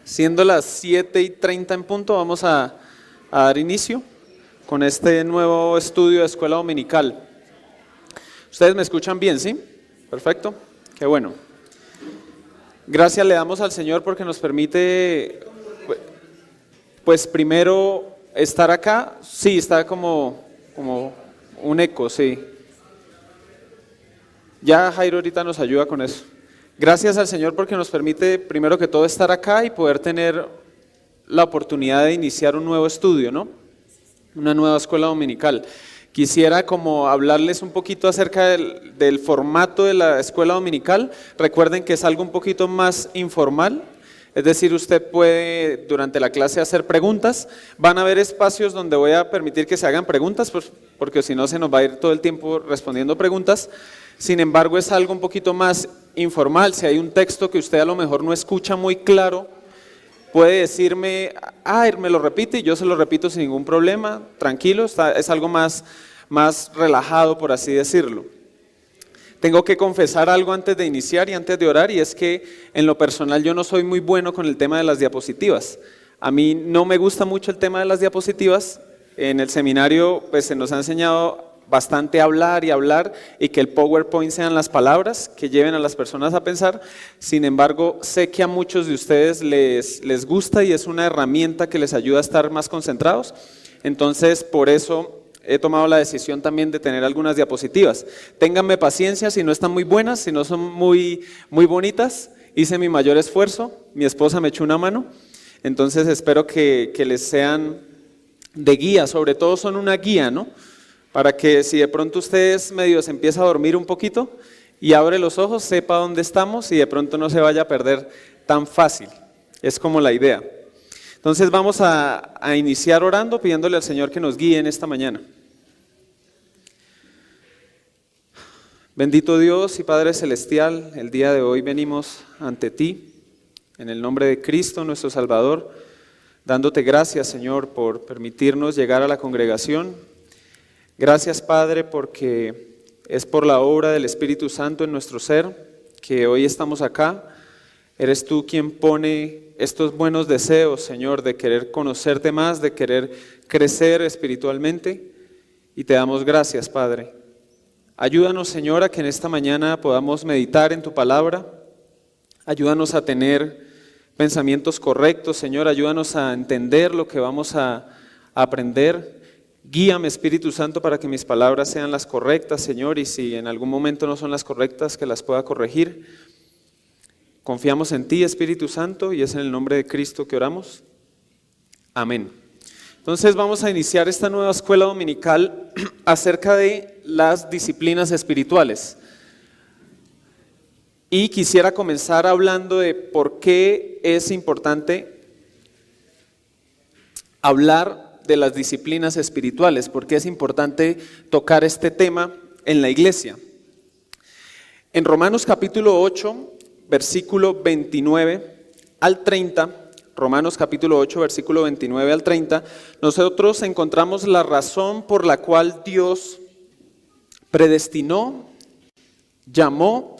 Siendo las 7:30 en punto, vamos a dar inicio con este nuevo estudio de escuela dominical. ¿Ustedes me escuchan bien, sí? Perfecto, qué bueno. Gracias le damos al Señor porque nos permite, pues primero estar acá. Sí, está como un eco, sí. Ya Jairo ahorita nos ayuda con eso. Gracias al Señor porque nos permite primero que todo estar acá y poder tener la oportunidad de iniciar un nuevo estudio, ¿no? Una nueva escuela dominical. Quisiera como hablarles un poquito acerca del formato de la escuela dominical. Recuerden que es algo un poquito más informal, es decir, usted puede durante la clase hacer preguntas. Van a haber espacios donde voy a permitir que se hagan preguntas, pues, porque si no se nos va a ir todo el tiempo respondiendo preguntas. Sin embargo, es algo un poquito más informal. Si hay un texto que usted a lo mejor no escucha muy claro, puede decirme, me lo repite, y yo se lo repito sin ningún problema, tranquilo, es algo más relajado, por así decirlo. Tengo que confesar algo antes de iniciar y antes de orar, y es que en lo personal yo no soy muy bueno con el tema de las diapositivas. A mí no me gusta mucho el tema de las diapositivas. En el seminario pues se nos ha enseñado bastante hablar y que el PowerPoint sean las palabras que lleven a las personas a pensar. Sin embargo, sé que a muchos de ustedes les gusta y es una herramienta que les ayuda a estar más concentrados. Entonces, por eso he tomado la decisión también de tener algunas diapositivas. Ténganme paciencia si no están muy buenas, si no son muy bonitas. Hice mi mayor esfuerzo, mi esposa me echó una mano. Entonces, espero que les sean de guía, sobre todo son una guía, ¿no? Para que si de pronto ustedes medio se empieza a dormir un poquito y abre los ojos, sepa dónde estamos y de pronto no se vaya a perder tan fácil. Es como la idea. Entonces vamos a iniciar orando, pidiéndole al Señor que nos guíe en esta mañana. Bendito Dios y Padre Celestial, el día de hoy venimos ante ti, en el nombre de Cristo nuestro Salvador, dándote gracias, Señor, por permitirnos llegar a la congregación. Gracias, Padre, porque es por la obra del Espíritu Santo en nuestro ser que hoy estamos acá. Eres tú quien pone estos buenos deseos, Señor, de querer conocerte más, de querer crecer espiritualmente, y te damos gracias, Padre. Ayúdanos, Señor, a que en esta mañana podamos meditar en tu palabra. Ayúdanos a tener pensamientos correctos, Señor. Ayúdanos a entender lo que vamos a aprender. Guíame, Espíritu Santo, para que mis palabras sean las correctas, Señor, y si en algún momento no son las correctas, que las pueda corregir. Confiamos en ti, Espíritu Santo, y es en el nombre de Cristo que oramos. Amén. Entonces vamos a iniciar esta nueva escuela dominical acerca de las disciplinas espirituales. Y quisiera comenzar hablando de por qué es importante hablar de las disciplinas espirituales, porque es importante tocar este tema en la iglesia. En Romanos capítulo 8, versículo 29 al 30, Romanos capítulo 8, versículo 29 al 30, nosotros encontramos la razón por la cual Dios predestinó, llamó,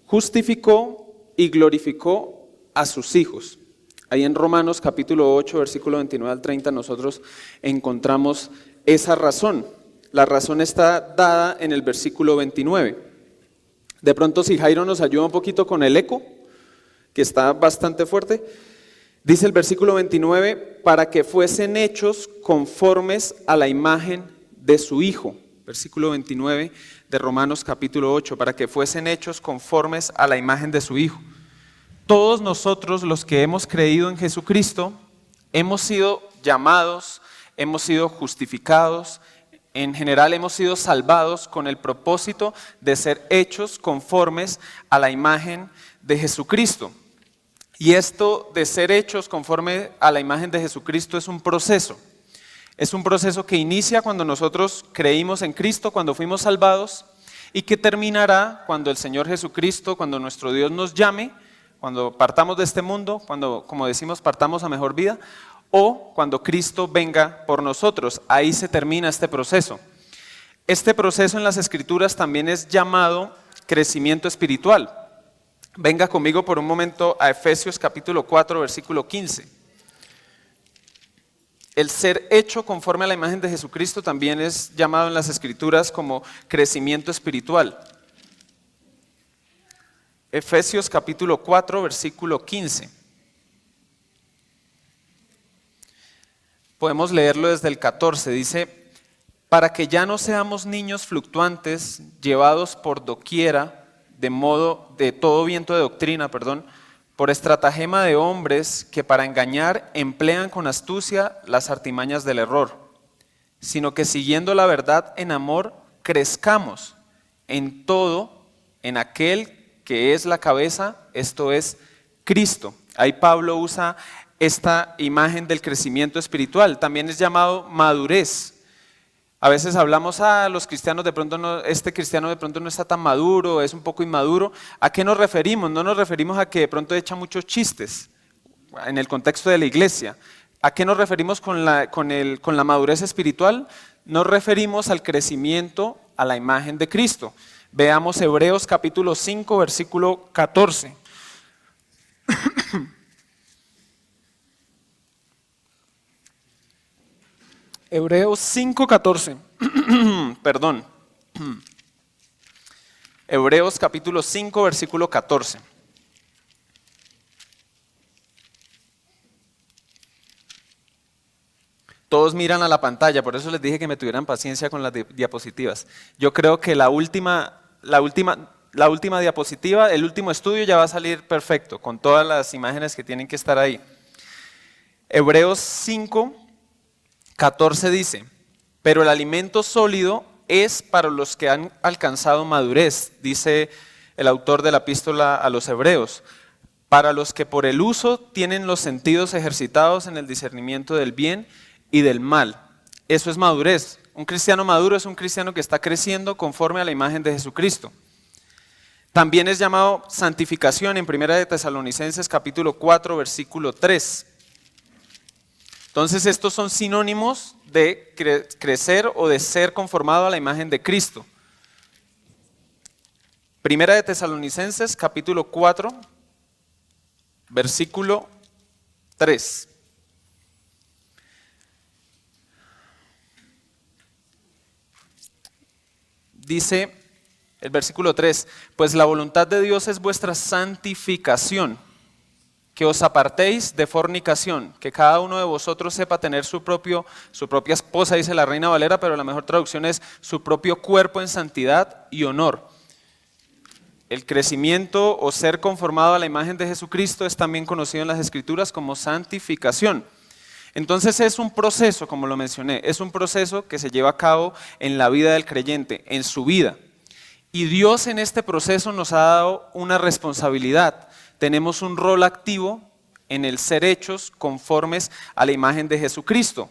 justificó y glorificó a sus hijos. Ahí en Romanos capítulo 8, versículo 29 al 30, nosotros encontramos esa razón. La razón está dada en el versículo 29. De pronto, si Jairo nos ayuda un poquito con el eco, que está bastante fuerte, dice el versículo 29, para que fuesen hechos conformes a la imagen de su Hijo. Versículo 29 de Romanos capítulo 8, para que fuesen hechos conformes a la imagen de su Hijo. Todos nosotros los que hemos creído en Jesucristo, hemos sido llamados, hemos sido justificados, en general hemos sido salvados con el propósito de ser hechos conformes a la imagen de Jesucristo. Y esto de ser hechos conforme a la imagen de Jesucristo es un proceso. Es un proceso que inicia cuando nosotros creímos en Cristo, cuando fuimos salvados, y que terminará cuando el Señor Jesucristo, cuando nuestro Dios nos llame, cuando partamos de este mundo, cuando, como decimos, partamos a mejor vida, o cuando Cristo venga por nosotros. Ahí se termina este proceso. Este proceso en las Escrituras también es llamado crecimiento espiritual. Venga conmigo por un momento a Efesios capítulo 4, versículo 15. El ser hecho conforme a la imagen de Jesucristo también es llamado en las Escrituras como crecimiento espiritual. Efesios capítulo 4, versículo 15. Podemos leerlo desde el 14, dice: para que ya no seamos niños fluctuantes, llevados por doquiera, de todo viento de doctrina, por estratagema de hombres que para engañar emplean con astucia las artimañas del error, sino que siguiendo la verdad en amor, crezcamos en todo, en aquel que es la cabeza, esto es Cristo. Ahí Pablo usa esta imagen del crecimiento espiritual, también es llamado madurez. A veces hablamos, los cristianos de pronto no, este cristiano de pronto no está tan maduro, es un poco inmaduro. ¿A qué nos referimos? No nos referimos a que de pronto echa muchos chistes en el contexto de la iglesia. ¿A qué nos referimos con la madurez espiritual? Nos referimos al crecimiento a la imagen de Cristo. Veamos Hebreos capítulo 5, versículo 14. Hebreos 5:14, perdón. Hebreos capítulo 5, versículo 14. Todos miran a la pantalla, por eso les dije que me tuvieran paciencia con las diapositivas. Yo creo que la última diapositiva, el último estudio ya va a salir perfecto, con todas las imágenes que tienen que estar ahí. Hebreos 5, 14 dice: pero el alimento sólido es para los que han alcanzado madurez, dice el autor de la epístola a los Hebreos, para los que por el uso tienen los sentidos ejercitados en el discernimiento del bien y del mal. Eso es madurez. Un cristiano maduro es un cristiano que está creciendo conforme a la imagen de Jesucristo. También es llamado santificación en 1 de Tesalonicenses capítulo 4, versículo 3. Entonces estos son sinónimos de crecer o de ser conformado a la imagen de Cristo. Primera de Tesalonicenses capítulo 4, versículo 3. Dice el versículo 3, pues la voluntad de Dios es vuestra santificación, que os apartéis de fornicación, que cada uno de vosotros sepa tener su propia esposa, dice la Reina Valera, pero la mejor traducción es su propio cuerpo en santidad y honor. El crecimiento o ser conformado a la imagen de Jesucristo es también conocido en las Escrituras como santificación. Entonces es un proceso, como lo mencioné, es un proceso que se lleva a cabo en la vida del creyente, en su vida. Y Dios en este proceso nos ha dado una responsabilidad. Tenemos un rol activo en el ser hechos conformes a la imagen de Jesucristo.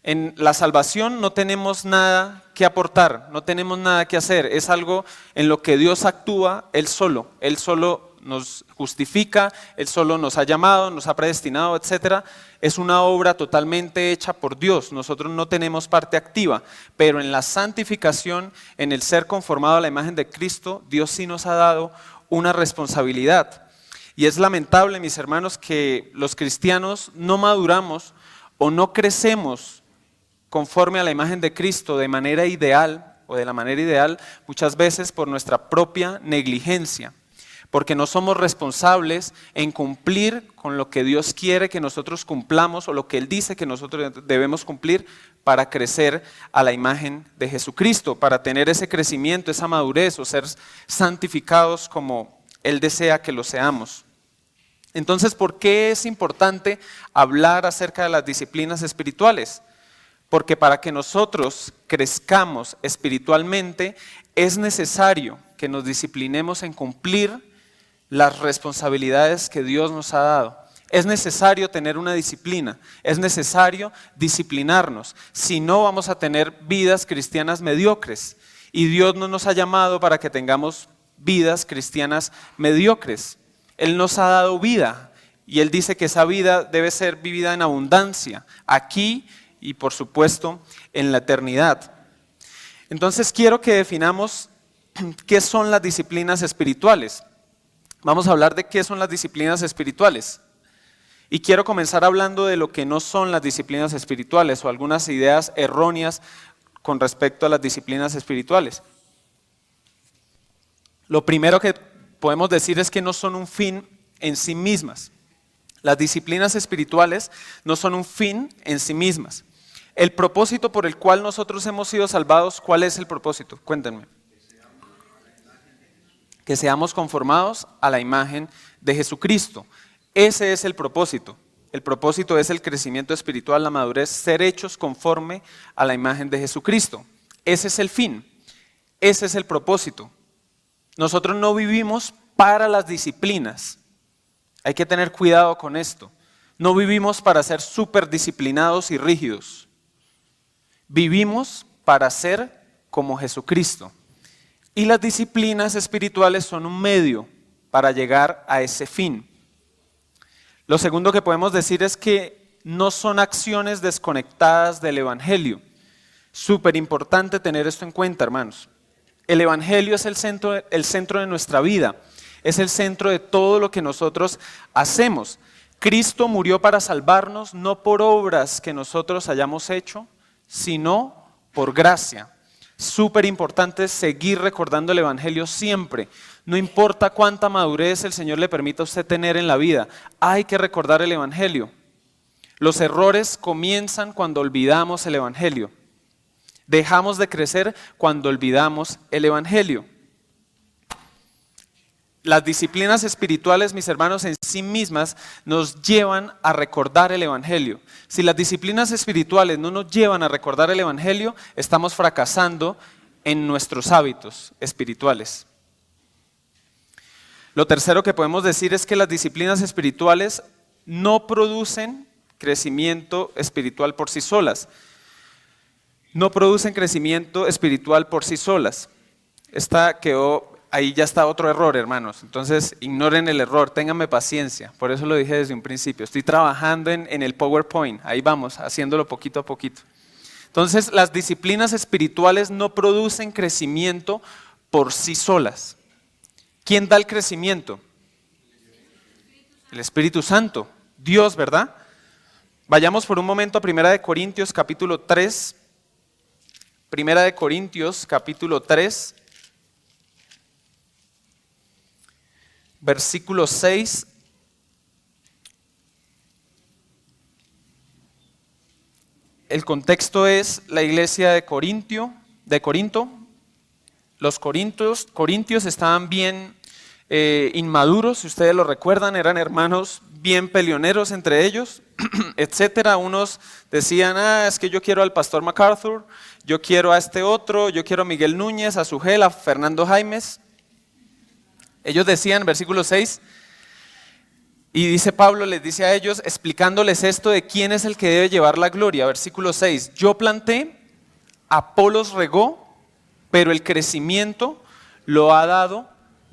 En la salvación no tenemos nada que aportar, no tenemos nada que hacer, es algo en lo que Dios actúa Él solo nos justifica, Él solo nos ha llamado, nos ha predestinado, etc. Es una obra totalmente hecha por Dios, nosotros no tenemos parte activa, pero en la santificación, en el ser conformado a la imagen de Cristo, Dios sí nos ha dado una responsabilidad. Y es lamentable, mis hermanos, que los cristianos no maduramos o no crecemos conforme a la imagen de Cristo de manera ideal o de la manera ideal, muchas veces por nuestra propia negligencia, porque no somos responsables en cumplir con lo que Dios quiere que nosotros cumplamos o lo que Él dice que nosotros debemos cumplir para crecer a la imagen de Jesucristo, para tener ese crecimiento, esa madurez o ser santificados como Él desea que lo seamos. Entonces, ¿por qué es importante hablar acerca de las disciplinas espirituales? Porque para que nosotros crezcamos espiritualmente es necesario que nos disciplinemos en cumplir las responsabilidades que Dios nos ha dado. Es necesario tener una disciplina, es necesario disciplinarnos, si no vamos a tener vidas cristianas mediocres. Y Dios no nos ha llamado para que tengamos vidas cristianas mediocres. Él nos ha dado vida y Él dice que esa vida debe ser vivida en abundancia, aquí y por supuesto en la eternidad. Entonces quiero que definamos qué son las disciplinas espirituales. Vamos a hablar de qué son las disciplinas espirituales. Y quiero comenzar hablando de lo que no son las disciplinas espirituales o algunas ideas erróneas con respecto a las disciplinas espirituales. Lo primero que podemos decir es que no son un fin en sí mismas. Las disciplinas espirituales no son un fin en sí mismas. El propósito por el cual nosotros hemos sido salvados, ¿cuál es el propósito? Cuéntenme. Que seamos conformados a la imagen de Jesucristo. Ese es el propósito. El propósito es el crecimiento espiritual, la madurez, ser hechos conforme a la imagen de Jesucristo. Ese es el fin. Ese es el propósito. Nosotros no vivimos para las disciplinas. Hay que tener cuidado con esto. No vivimos para ser súper disciplinados y rígidos. Vivimos para ser como Jesucristo. Y las disciplinas espirituales son un medio para llegar a ese fin. Lo segundo que podemos decir es que no son acciones desconectadas del Evangelio. Súper importante tener esto en cuenta, hermanos. El Evangelio es el centro de nuestra vida. Es el centro de todo lo que nosotros hacemos. Cristo murió para salvarnos, no por obras que nosotros hayamos hecho, sino por gracia. Súper importante seguir recordando el Evangelio siempre. No importa cuánta madurez el Señor le permita a usted tener en la vida, hay que recordar el Evangelio. Los errores comienzan cuando olvidamos el Evangelio. Dejamos de crecer cuando olvidamos el Evangelio. Las disciplinas espirituales, mis hermanos, en sí mismas nos llevan a recordar el Evangelio. Si las disciplinas espirituales no nos llevan a recordar el Evangelio, estamos fracasando en nuestros hábitos espirituales. Lo tercero que podemos decir es que las disciplinas espirituales no producen crecimiento espiritual por sí solas. No producen crecimiento espiritual por sí solas. Ahí ya está otro error, hermanos. Entonces, ignoren el error, ténganme paciencia. Por eso lo dije desde un principio. Estoy trabajando en el PowerPoint. Ahí vamos, haciéndolo poquito a poquito. Entonces, las disciplinas espirituales no producen crecimiento por sí solas. ¿Quién da el crecimiento? El Espíritu Santo. Dios, ¿verdad? Vayamos por un momento a 1 Corintios capítulo 3. 1 Corintios capítulo 3. Versículo 6, el contexto es la iglesia de Corinto. Los corintios estaban bien inmaduros, si ustedes lo recuerdan, eran hermanos bien peleoneros entre ellos, etcétera. Unos decían, es que yo quiero al pastor MacArthur, yo quiero a este otro, yo quiero a Miguel Núñez, a Sugel, a Fernando Jaimes. Ellos decían, versículo 6, y dice Pablo, les dice a ellos, explicándoles esto de quién es el que debe llevar la gloria. Versículo 6, yo planté, Apolos regó, pero el crecimiento lo ha dado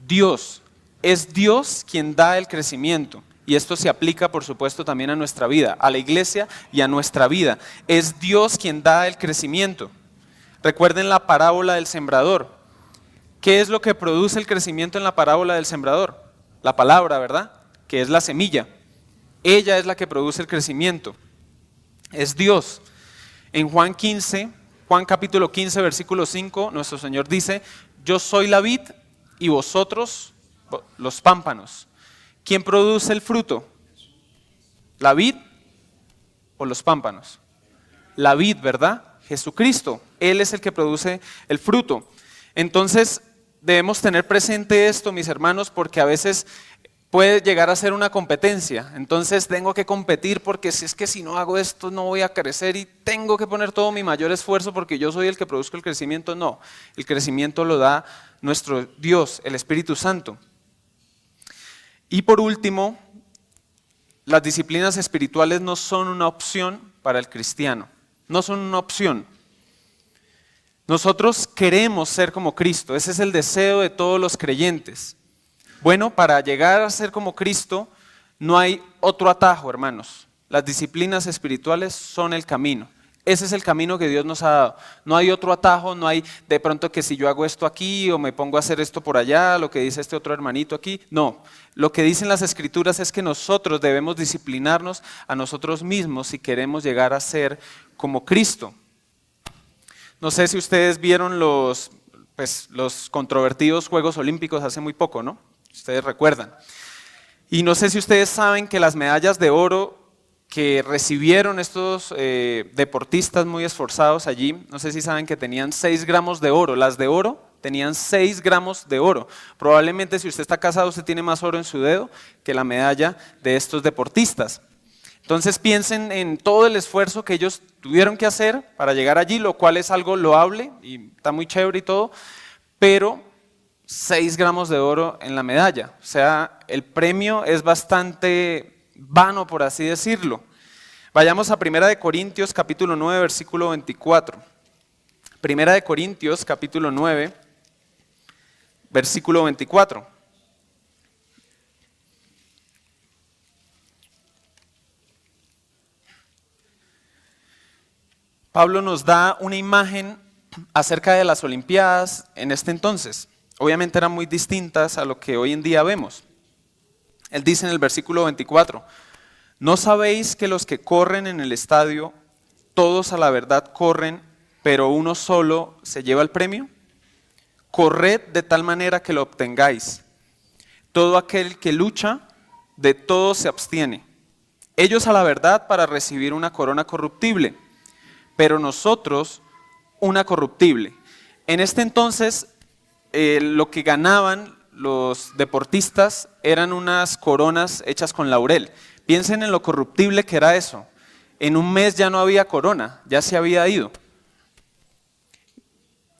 Dios. Es Dios quien da el crecimiento. Y esto se aplica, por supuesto, también a nuestra vida, a la iglesia y a nuestra vida. Es Dios quien da el crecimiento. Recuerden la parábola del sembrador. ¿Qué es lo que produce el crecimiento en la parábola del sembrador? La palabra, ¿verdad? Que es la semilla. Ella es la que produce el crecimiento. Es Dios. En Juan capítulo 15, versículo 5, nuestro Señor dice, yo soy la vid y vosotros los pámpanos. ¿Quién produce el fruto? ¿La vid o los pámpanos? La vid, ¿verdad? Jesucristo. Él es el que produce el fruto. Entonces, debemos tener presente esto, mis hermanos, porque a veces puede llegar a ser una competencia. Entonces tengo que competir porque si no hago esto no voy a crecer y tengo que poner todo mi mayor esfuerzo porque yo soy el que produzco el crecimiento. No, el crecimiento lo da nuestro Dios, el Espíritu Santo. Y por último, las disciplinas espirituales no son una opción para el cristiano. No son una opción. Nosotros queremos ser como Cristo, ese es el deseo de todos los creyentes. Bueno, para llegar a ser como Cristo no hay otro atajo, hermanos. Las disciplinas espirituales son el camino. ese es el camino que Dios nos ha dado. No hay otro atajo, no hay de pronto que si yo hago esto aquí o me pongo a hacer esto por allá, lo que dice este otro hermanito aquí. No, lo que dicen las Escrituras es que nosotros debemos disciplinarnos a nosotros mismos si queremos llegar a ser como Cristo. No sé si ustedes vieron los controvertidos Juegos Olímpicos hace muy poco, ¿no? Ustedes recuerdan. Y no sé si ustedes saben que las medallas de oro que recibieron estos deportistas muy esforzados allí, no sé si saben que tenían 6 gramos de oro. Las de oro tenían 6 gramos de oro. Probablemente si usted está casado, usted tiene más oro en su dedo que la medalla de estos deportistas. Entonces piensen en todo el esfuerzo que ellos tuvieron que hacer para llegar allí, lo cual es algo loable y está muy chévere y todo, pero 6 gramos de oro en la medalla. O sea, el premio es bastante vano, por así decirlo. Vayamos a 1 Corintios capítulo 9, versículo 24. 1 Corintios capítulo 9, versículo 24. Pablo nos da una imagen acerca de las Olimpiadas en este entonces. Obviamente eran muy distintas a lo que hoy en día vemos. Él dice en el versículo 24, ¿no sabéis que los que corren en el estadio, todos a la verdad corren, pero uno solo se lleva el premio? Corred de tal manera que lo obtengáis. Todo aquel que lucha, de todo se abstiene. Ellos a la verdad para recibir una corona corruptible, pero nosotros una corruptible. En este entonces, lo que ganaban los deportistas eran unas coronas hechas con laurel. Piensen en lo corruptible que era eso. En un mes ya no había corona, ya se había ido.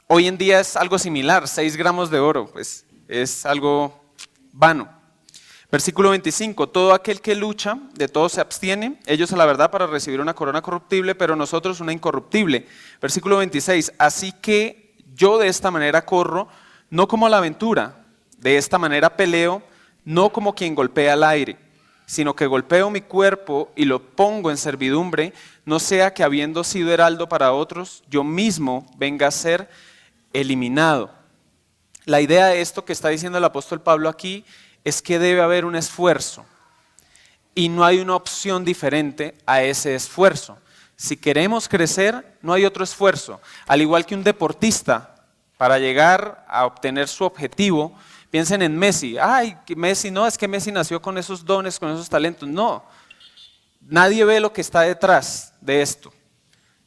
Hoy en día es algo similar, 6 gramos de oro, pues es algo vano. Versículo 25, todo aquel que lucha, de todo se abstiene, ellos a la verdad para recibir una corona corruptible, pero nosotros una incorruptible. Versículo 26, así que yo de esta manera corro, no como a la aventura, de esta manera peleo, no como quien golpea al aire, sino que golpeo mi cuerpo y lo pongo en servidumbre, no sea que habiendo sido heraldo para otros, yo mismo venga a ser eliminado. La idea de esto que está diciendo el apóstol Pablo aquí es que debe haber un esfuerzo y no hay una opción diferente a ese esfuerzo. Si queremos crecer, no hay otro esfuerzo. Al igual que un deportista, para llegar a obtener su objetivo, piensen en Messi. Ay, Messi, no, es que Messi nació con esos dones, con esos talentos. No, nadie ve lo que está detrás de esto.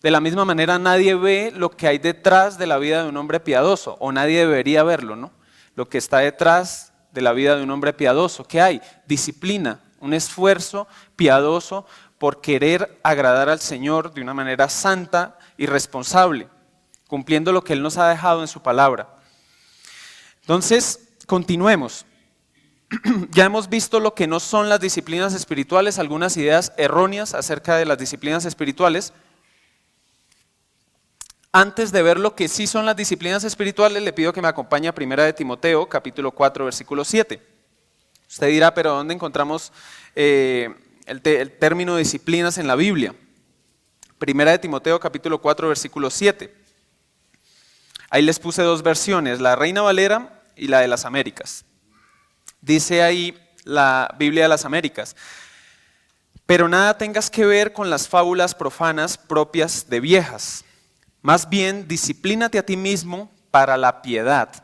De la misma manera, nadie ve lo que hay detrás de la vida de un hombre piadoso, o nadie debería verlo, ¿no? Lo que está detrás de la vida de un hombre piadoso. ¿Qué hay? Disciplina, un esfuerzo piadoso por querer agradar al Señor de una manera santa y responsable, cumpliendo lo que Él nos ha dejado en su palabra. Entonces, continuemos. Ya hemos visto lo que no son las disciplinas espirituales, algunas ideas erróneas acerca de las disciplinas espirituales. Antes de ver lo que sí son las disciplinas espirituales, le pido que me acompañe a 1 Timoteo, capítulo 4, versículo 7. Usted dirá, pero ¿dónde encontramos el término disciplinas en la Biblia? 1 Timoteo, capítulo 4, versículo 7. Ahí les puse 2 versiones, la Reina Valera y la de las Américas. Dice ahí la Biblia de las Américas, pero nada tengas que ver con las fábulas profanas propias de viejas. Más bien, disciplínate a ti mismo para la piedad.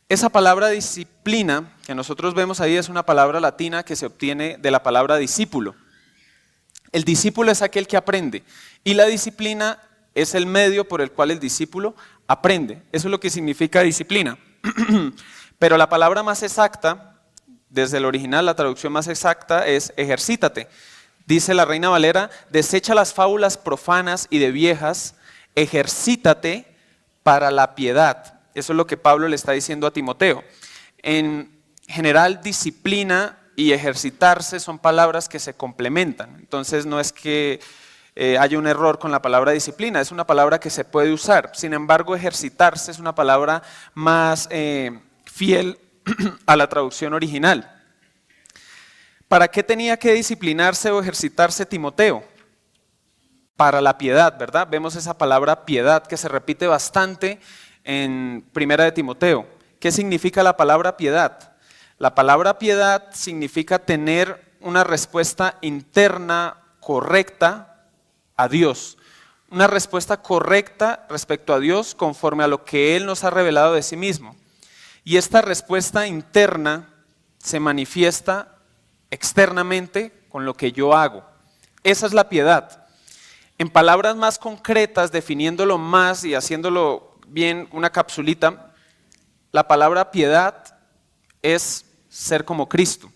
Esa palabra disciplina que nosotros vemos ahí es una palabra latina que se obtiene de la palabra discípulo. El discípulo es aquel que aprende y la disciplina es el medio por el cual el discípulo aprende. Eso es lo que significa disciplina. Pero la palabra más exacta, desde el original, la traducción más exacta es ejercítate. Dice la Reina Valera, desecha las fábulas profanas y de viejas, ejercítate para la piedad. Eso es lo que Pablo le está diciendo a Timoteo. En general, disciplina y ejercitarse son palabras que se complementan. Entonces no es que haya un error con la palabra disciplina, es una palabra que se puede usar. Sin embargo, ejercitarse es una palabra más fiel a la traducción original. ¿Para qué tenía que disciplinarse o ejercitarse Timoteo? para la piedad, ¿verdad? Vemos esa palabra piedad que se repite bastante en Primera de Timoteo. ¿Qué significa la palabra piedad? La palabra piedad significa tener una respuesta interna correcta a Dios. Una respuesta correcta respecto a Dios conforme a lo que Él nos ha revelado de sí mismo. Y esta respuesta interna se manifiesta externamente con lo que yo hago. Esa es la piedad. En palabras más concretas, definiéndolo más y haciéndolo bien una capsulita, la palabra piedad es ser como Cristo.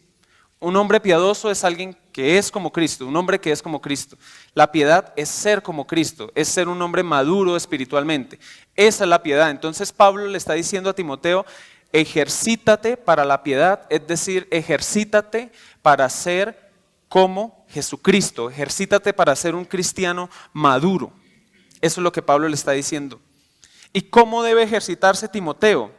Un hombre piadoso es alguien que es como Cristo, un hombre que es como Cristo. La piedad es ser como Cristo, es ser un hombre maduro espiritualmente. Esa es la piedad. Entonces Pablo le está diciendo a Timoteo, ejercítate para la piedad, es decir, ejercítate para ser como Jesucristo, ejercítate para ser un cristiano maduro. Eso es lo que Pablo le está diciendo. ¿Y cómo debe ejercitarse Timoteo?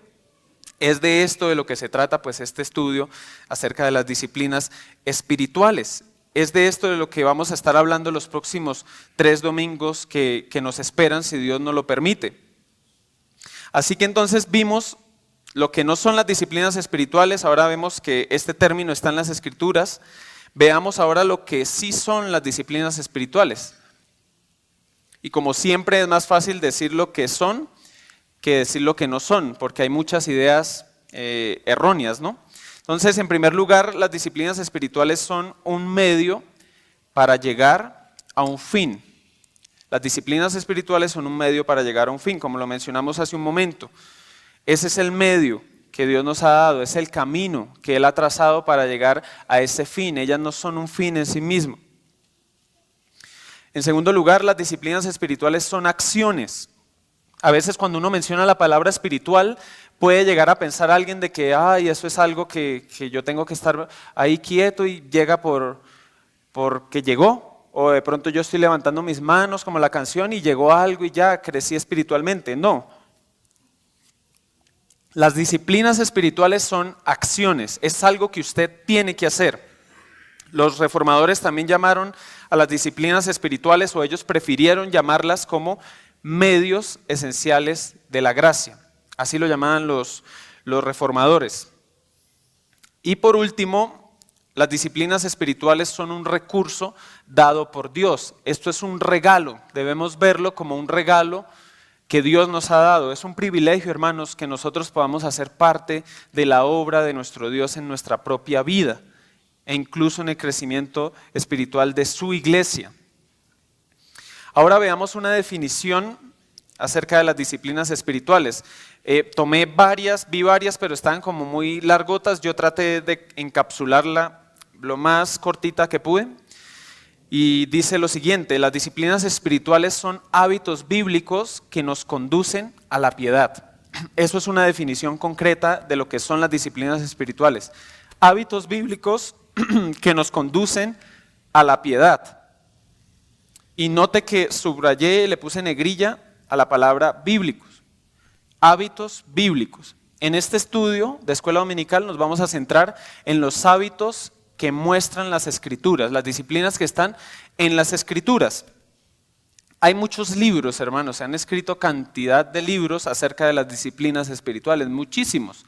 Es de esto de lo que se trata pues este estudio acerca de las disciplinas espirituales. Es de esto de lo que vamos a estar hablando los próximos 3 domingos que nos esperan si Dios nos lo permite. Así que entonces vimos lo que no son las disciplinas espirituales, ahora vemos que este término está en las Escrituras. Veamos ahora lo que sí son las disciplinas espirituales. Y como siempre es más fácil decir lo que son que decir lo que no son, porque hay muchas ideas erróneas, ¿no? Entonces, en primer lugar, las disciplinas espirituales son un medio para llegar a un fin. Las disciplinas espirituales son un medio para llegar a un fin, como lo mencionamos hace un momento. Ese es el medio que Dios nos ha dado, es el camino que Él ha trazado para llegar a ese fin. Ellas no son un fin en sí mismo. En segundo lugar, las disciplinas espirituales son acciones. A veces cuando uno menciona la palabra espiritual, puede llegar a pensar a alguien de que, ay, eso es algo que yo tengo que estar ahí quieto y llega porque llegó. O de pronto yo estoy levantando mis manos como la canción y llegó algo y ya crecí espiritualmente. No. Las disciplinas espirituales son acciones, es algo que usted tiene que hacer. Los reformadores también llamaron a las disciplinas espirituales, o ellos prefirieron llamarlas como medios esenciales de la gracia. Así lo llamaban los reformadores. Y por último, las disciplinas espirituales son un recurso dado por Dios. Esto es un regalo, debemos verlo como un regalo que Dios nos ha dado. Es un privilegio, hermanos, que nosotros podamos hacer parte de la obra de nuestro Dios en nuestra propia vida e incluso en el crecimiento espiritual de su iglesia. Ahora veamos una definición acerca de las disciplinas espirituales. Vi varias, pero estaban como muy largotas. Yo traté de encapsularla lo más cortita que pude. Y dice lo siguiente: las disciplinas espirituales son hábitos bíblicos que nos conducen a la piedad. Eso es una definición concreta de lo que son las disciplinas espirituales. Hábitos bíblicos que nos conducen a la piedad. Y note que subrayé, le puse negrilla a la palabra bíblicos. Hábitos bíblicos. En este estudio de escuela dominical nos vamos a centrar en los hábitos que muestran las Escrituras, las disciplinas que están en las Escrituras. Hay muchos libros, hermanos, se han escrito cantidad de libros acerca de las disciplinas espirituales, muchísimos.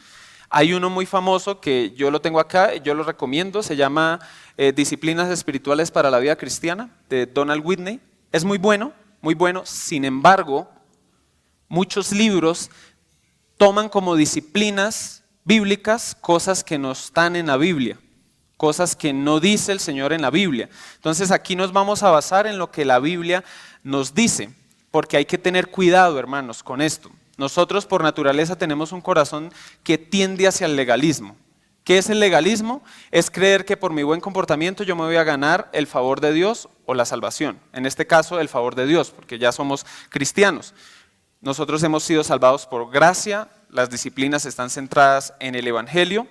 Hay uno muy famoso que yo lo tengo acá, yo lo recomiendo, se llama Disciplinas Espirituales para la Vida Cristiana, de Donald Whitney. Es muy bueno, sin embargo, muchos libros toman como disciplinas bíblicas cosas que no están en la Biblia, cosas que no dice el Señor en la Biblia. Entonces aquí nos vamos a basar en lo que la Biblia nos dice, porque hay que tener cuidado, hermanos, con esto. Nosotros por naturaleza tenemos un corazón que tiende hacia el legalismo. ¿Qué es el legalismo? Es creer que por mi buen comportamiento yo me voy a ganar el favor de Dios o la salvación. En este caso, el favor de Dios, porque ya somos cristianos. Nosotros hemos sido salvados por gracia, las disciplinas están centradas en el Evangelio,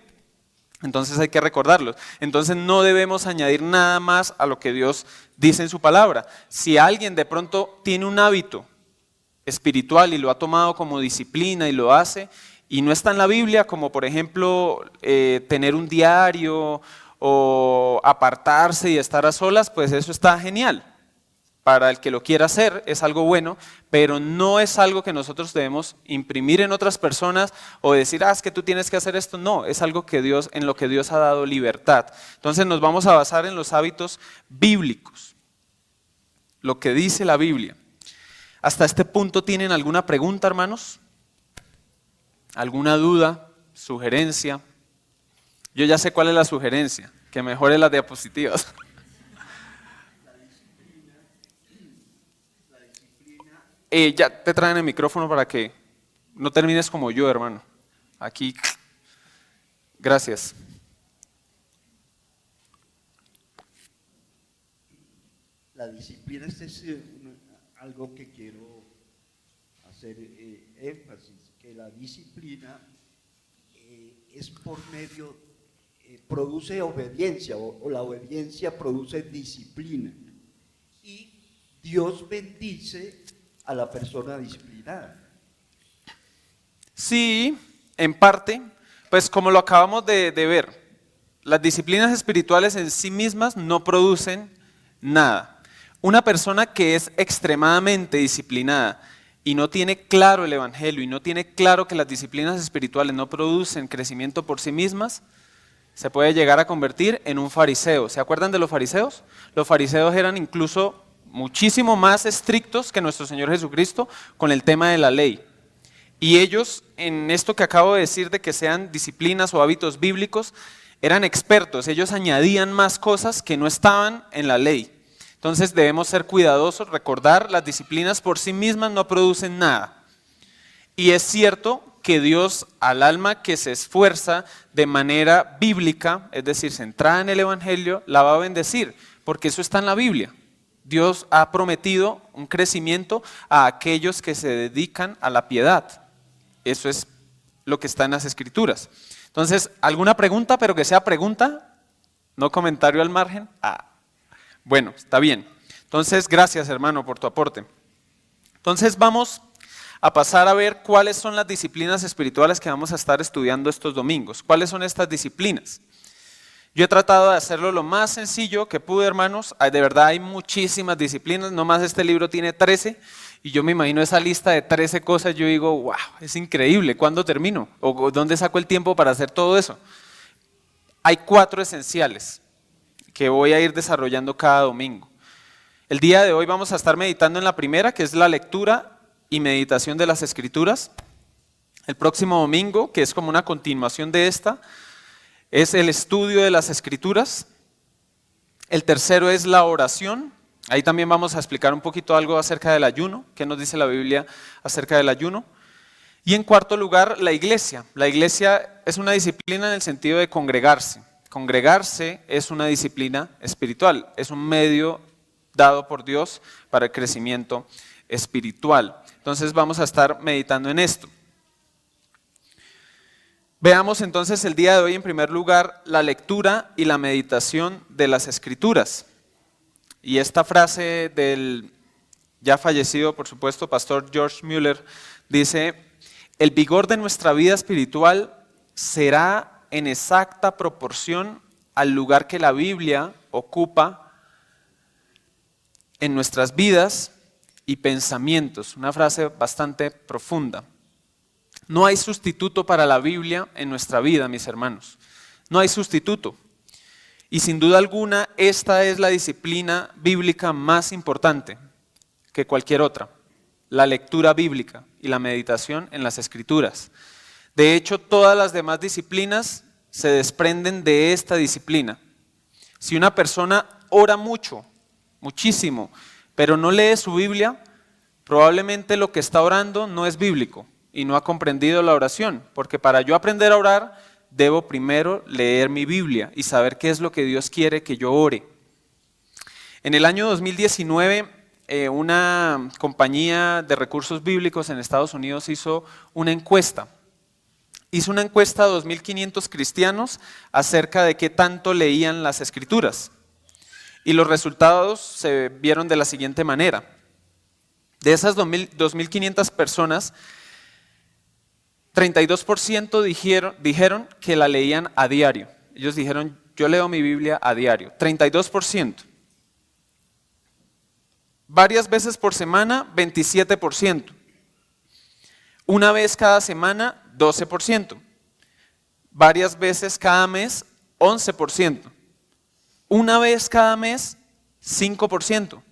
entonces hay que recordarlos. Entonces no debemos añadir nada más a lo que Dios dice en su palabra. Si alguien de pronto tiene un hábito espiritual y lo ha tomado como disciplina y lo hace y no está en la Biblia, como por ejemplo tener un diario o apartarse y estar a solas, pues eso está genial. para el que lo quiera hacer, es algo bueno, pero no es algo que nosotros debemos imprimir en otras personas o decir, es que tú tienes que hacer esto. No, es algo que en lo que Dios ha dado libertad. Entonces nos vamos a basar en los hábitos bíblicos, lo que dice la Biblia. ¿Hasta este punto tienen alguna pregunta, hermanos? ¿Alguna duda? ¿Sugerencia? Yo ya sé cuál es la sugerencia, que mejore las diapositivas. Ya te traen el micrófono para que no termines como yo, hermano. Aquí. Gracias. La disciplina es algo que quiero hacer énfasis, que la disciplina es por medio, produce obediencia o la obediencia produce disciplina y Dios bendice a la persona disciplinada. Sí, en parte, pues como lo acabamos de ver, las disciplinas espirituales en sí mismas no producen nada. Una persona que es extremadamente disciplinada y no tiene claro el evangelio y no tiene claro que las disciplinas espirituales no producen crecimiento por sí mismas, se puede llegar a convertir en un fariseo. ¿Se acuerdan de los fariseos? Los fariseos eran incluso muchísimo más estrictos que nuestro Señor Jesucristo con el tema de la ley. Y ellos, en esto que acabo de decir de que sean disciplinas o hábitos bíblicos, eran expertos. Ellos añadían más cosas que no estaban en la ley. Entonces debemos ser cuidadosos, recordar, las disciplinas por sí mismas no producen nada. Y es cierto que Dios al alma que se esfuerza de manera bíblica, es decir, centrada en el evangelio, la va a bendecir, porque eso está en la Biblia. Dios ha prometido un crecimiento a aquellos que se dedican a la piedad. Eso es lo que está en las Escrituras. Entonces, ¿alguna pregunta, pero que sea pregunta? ¿No comentario al margen? Bueno, está bien. Entonces, gracias, hermano, por tu aporte. Entonces, vamos a pasar a ver cuáles son las disciplinas espirituales que vamos a estar estudiando estos domingos. ¿Cuáles son estas disciplinas? Yo he tratado de hacerlo lo más sencillo que pude, hermanos. De verdad hay muchísimas disciplinas, nomás este libro tiene 13 y yo me imagino esa lista de 13 cosas, yo digo, wow, es increíble, ¿cuándo termino? ¿O dónde saco el tiempo para hacer todo eso? Hay 4 esenciales que voy a ir desarrollando cada domingo. El día de hoy vamos a estar meditando en la primera, que es la lectura y meditación de las Escrituras. El próximo domingo, que es como una continuación de esta, es el estudio de las Escrituras. El tercero es la oración. Ahí también vamos a explicar un poquito algo acerca del ayuno, qué nos dice la Biblia acerca del ayuno. Y en cuarto lugar, la iglesia. La iglesia es una disciplina en el sentido de congregarse. Congregarse es una disciplina espiritual, es un medio dado por Dios para el crecimiento espiritual. Entonces vamos a estar meditando en esto. Veamos entonces el día de hoy en primer lugar la lectura y la meditación de las Escrituras. Y esta frase del ya fallecido, por supuesto, pastor George Mueller, dice: el vigor de nuestra vida espiritual será en exacta proporción al lugar que la Biblia ocupa en nuestras vidas y pensamientos. Una frase bastante profunda. No hay sustituto para la Biblia en nuestra vida, mis hermanos. No hay sustituto. Y sin duda alguna, esta es la disciplina bíblica más importante que cualquier otra. La lectura bíblica y la meditación en las Escrituras. De hecho, todas las demás disciplinas se desprenden de esta disciplina. Si una persona ora mucho, muchísimo, pero no lee su Biblia, probablemente lo que está orando no es bíblico y no ha comprendido la oración, porque para yo aprender a orar, debo primero leer mi Biblia y saber qué es lo que Dios quiere que yo ore. En el año 2019, una compañía de recursos bíblicos en Estados Unidos hizo una encuesta. Hizo una encuesta a 2.500 cristianos acerca de qué tanto leían las Escrituras. Y los resultados se vieron de la siguiente manera. De esas 2.500 personas, 32% dijeron que la leían a diario. Ellos dijeron, yo leo mi Biblia a diario. 32%. Varias veces por semana, 27%. Una vez cada semana, 12%. Varias veces cada mes, 11%. Una vez cada mes, 5%.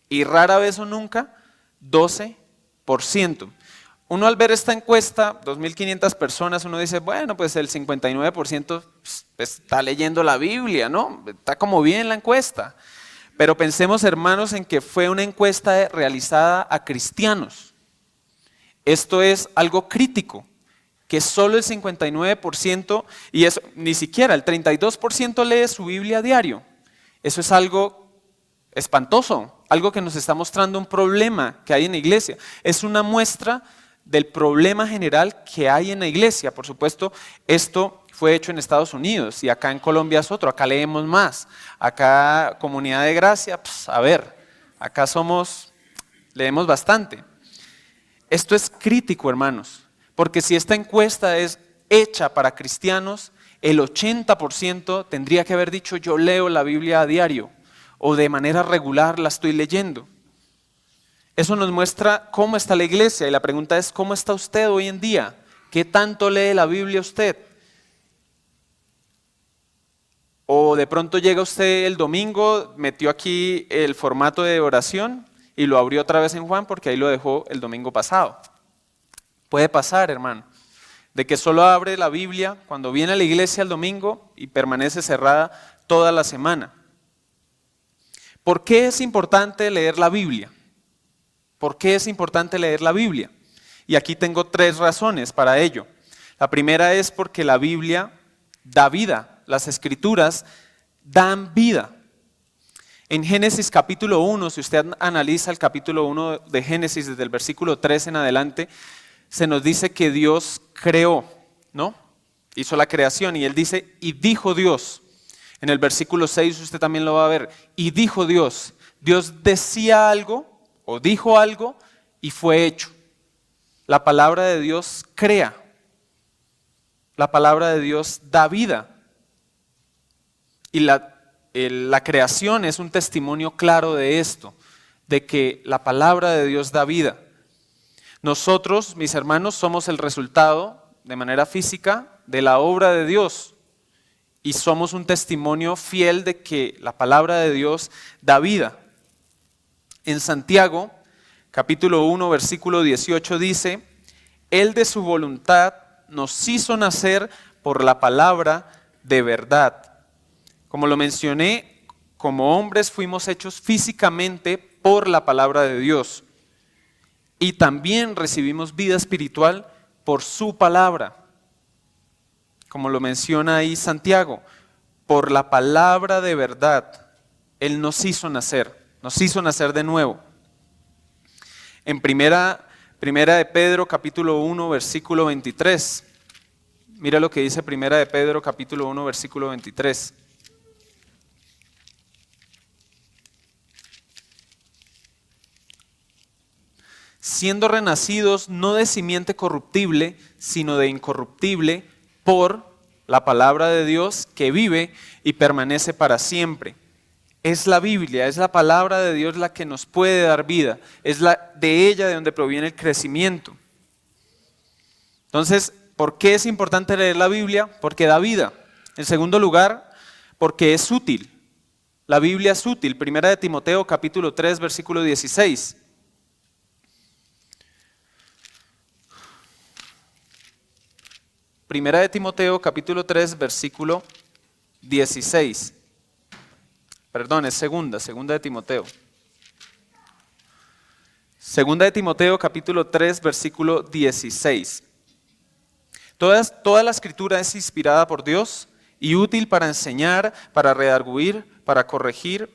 Y rara vez o nunca, 12%. Uno al ver esta encuesta, 2.500 personas, uno dice, bueno, pues el 59% pues, está leyendo la Biblia, ¿no? Está como bien la encuesta. Pero pensemos, hermanos, en que fue una encuesta realizada a cristianos. Esto es algo crítico, que solo el 59%, y eso, ni siquiera el 32% lee su Biblia a diario. Eso es algo espantoso, algo que nos está mostrando un problema que hay en la iglesia. Es una muestra del problema general que hay en la iglesia. Por supuesto, esto fue hecho en Estados Unidos y acá en Colombia es otro, acá leemos más. Acá, Comunidad de Gracia, pues, a ver, acá leemos bastante. Esto es crítico, hermanos, porque si esta encuesta es hecha para cristianos, el 80% tendría que haber dicho yo leo la Biblia a diario o de manera regular la estoy leyendo. Eso nos muestra cómo está la iglesia y la pregunta es ¿cómo está usted hoy en día? ¿Qué tanto lee la Biblia usted? O de pronto llega usted el domingo, metió aquí el formato de oración y lo abrió otra vez en Juan porque ahí lo dejó el domingo pasado. Puede pasar, hermano, de que solo abre la Biblia cuando viene a la iglesia el domingo y permanece cerrada toda la semana. ¿Por qué es importante leer la Biblia? ¿Por qué es importante leer la Biblia? Y aquí tengo 3 razones para ello. La primera es porque la Biblia da vida, las Escrituras dan vida. En Génesis capítulo 1, si usted analiza el capítulo 1 de Génesis desde el versículo 3 en adelante, se nos dice que Dios creó, ¿no? Hizo la creación y él dice, y dijo Dios. En el versículo 6 usted también lo va a ver, y dijo Dios. Dios decía algo o dijo algo y fue hecho. La palabra de Dios crea. La palabra de Dios da vida. Y la creación es un testimonio claro de esto, de que la palabra de Dios da vida. Nosotros, mis hermanos, somos el resultado, de manera física, de la obra de Dios. Y somos un testimonio fiel de que la palabra de Dios da vida. En Santiago, capítulo 1, versículo 18 dice, Él de su voluntad nos hizo nacer por la palabra de verdad. Como lo mencioné, como hombres fuimos hechos físicamente por la palabra de Dios. Y también recibimos vida espiritual por su palabra. Como lo menciona ahí Santiago, por la palabra de verdad, Él nos hizo nacer de nuevo. En primera de Pedro, capítulo 1, versículo 23. Mira lo que dice primera de Pedro, capítulo 1, versículo 23. Siendo renacidos no de simiente corruptible, sino de incorruptible, por la palabra de Dios que vive y permanece para siempre. Es la Biblia, es la palabra de Dios la que nos puede dar vida, es de ella de donde proviene el crecimiento. Entonces, ¿por qué es importante leer la Biblia? Porque da vida. En segundo lugar, porque es útil. La Biblia es útil. Primera de Timoteo, capítulo 3, versículo 16. Primera de Timoteo, capítulo 3, versículo 16. Perdón, es segunda de Timoteo. Segunda de Timoteo, capítulo 3, versículo 16. Toda la escritura es inspirada por Dios y útil para enseñar, para redarguir, para corregir,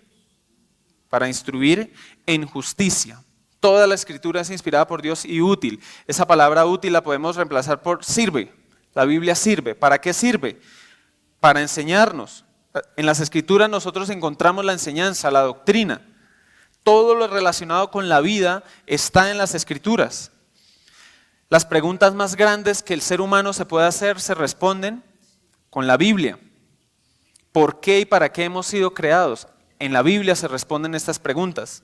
para instruir en justicia. Toda la escritura es inspirada por Dios y útil. Esa palabra útil la podemos reemplazar por sirve. La Biblia sirve. ¿Para qué sirve? Para enseñarnos. En las escrituras nosotros encontramos la enseñanza, la doctrina. Todo lo relacionado con la vida está en las escrituras. Las preguntas más grandes que el ser humano se puede hacer se responden con la Biblia. ¿Por qué y para qué hemos sido creados? En la Biblia se responden estas preguntas.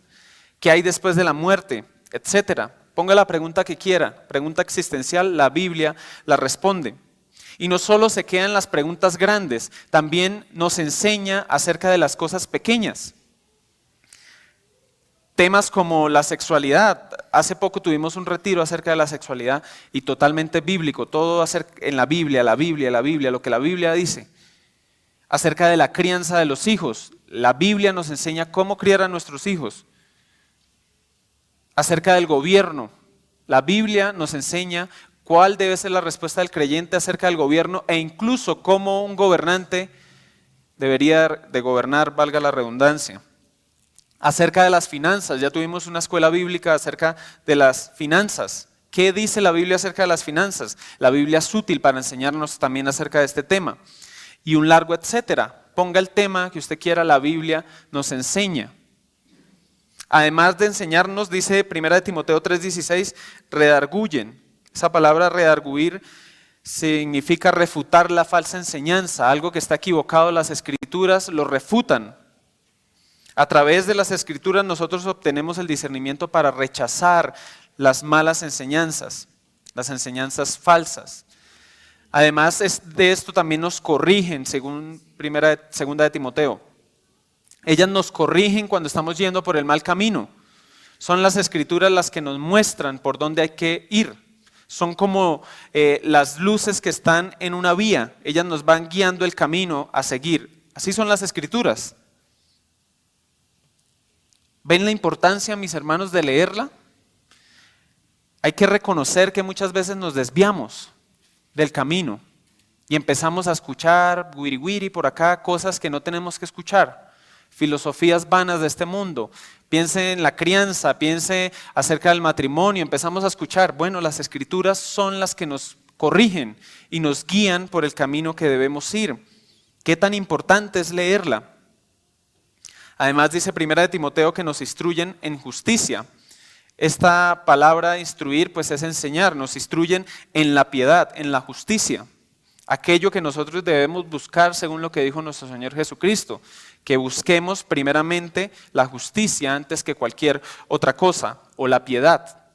¿Qué hay después de la muerte? Etcétera. Ponga la pregunta que quiera, pregunta existencial, la Biblia la responde. Y no solo se quedan las preguntas grandes, también nos enseña acerca de las cosas pequeñas. Temas como la sexualidad. Hace poco tuvimos un retiro acerca de la sexualidad y totalmente bíblico, todo en la Biblia, lo que la Biblia dice. Acerca de la crianza de los hijos. La Biblia nos enseña cómo criar a nuestros hijos. Acerca del gobierno. La Biblia nos enseña cuál debe ser la respuesta del creyente acerca del gobierno e incluso cómo un gobernante debería de gobernar, valga la redundancia. Acerca de las finanzas, ya tuvimos una escuela bíblica acerca de las finanzas. ¿Qué dice la Biblia acerca de las finanzas? La Biblia es útil para enseñarnos también acerca de este tema. Y un largo etcétera. Ponga el tema que usted quiera, la Biblia nos enseña. Además de enseñarnos, dice 1 Timoteo 3:16, redarguyen. Esa palabra redarguir significa refutar la falsa enseñanza, algo que está equivocado. Las Escrituras lo refutan. A través de las Escrituras nosotros obtenemos el discernimiento para rechazar las malas enseñanzas, las enseñanzas falsas. Además de esto también nos corrigen, según segunda de Timoteo. Ellas nos corrigen cuando estamos yendo por el mal camino. Son las Escrituras las que nos muestran por dónde hay que ir. Son como las luces que están en una vía. Ellas nos van guiando el camino a seguir. Así son las Escrituras. ¿Ven la importancia, mis hermanos, de leerla? Hay que reconocer que muchas veces nos desviamos del camino y empezamos a escuchar wiri wiri por acá, cosas que no tenemos que escuchar, filosofías vanas de este mundo. Piense en la crianza, piense acerca del matrimonio, empezamos a escuchar. Bueno, las Escrituras son las que nos corrigen y nos guían por el camino que debemos ir. ¿Qué tan importante es leerla? Además dice 1 de Timoteo que nos instruyen en justicia. Esta palabra instruir pues es enseñar, nos instruyen en la piedad, en la justicia. Aquello que nosotros debemos buscar según lo que dijo nuestro Señor Jesucristo, que busquemos primeramente la justicia antes que cualquier otra cosa, o la piedad.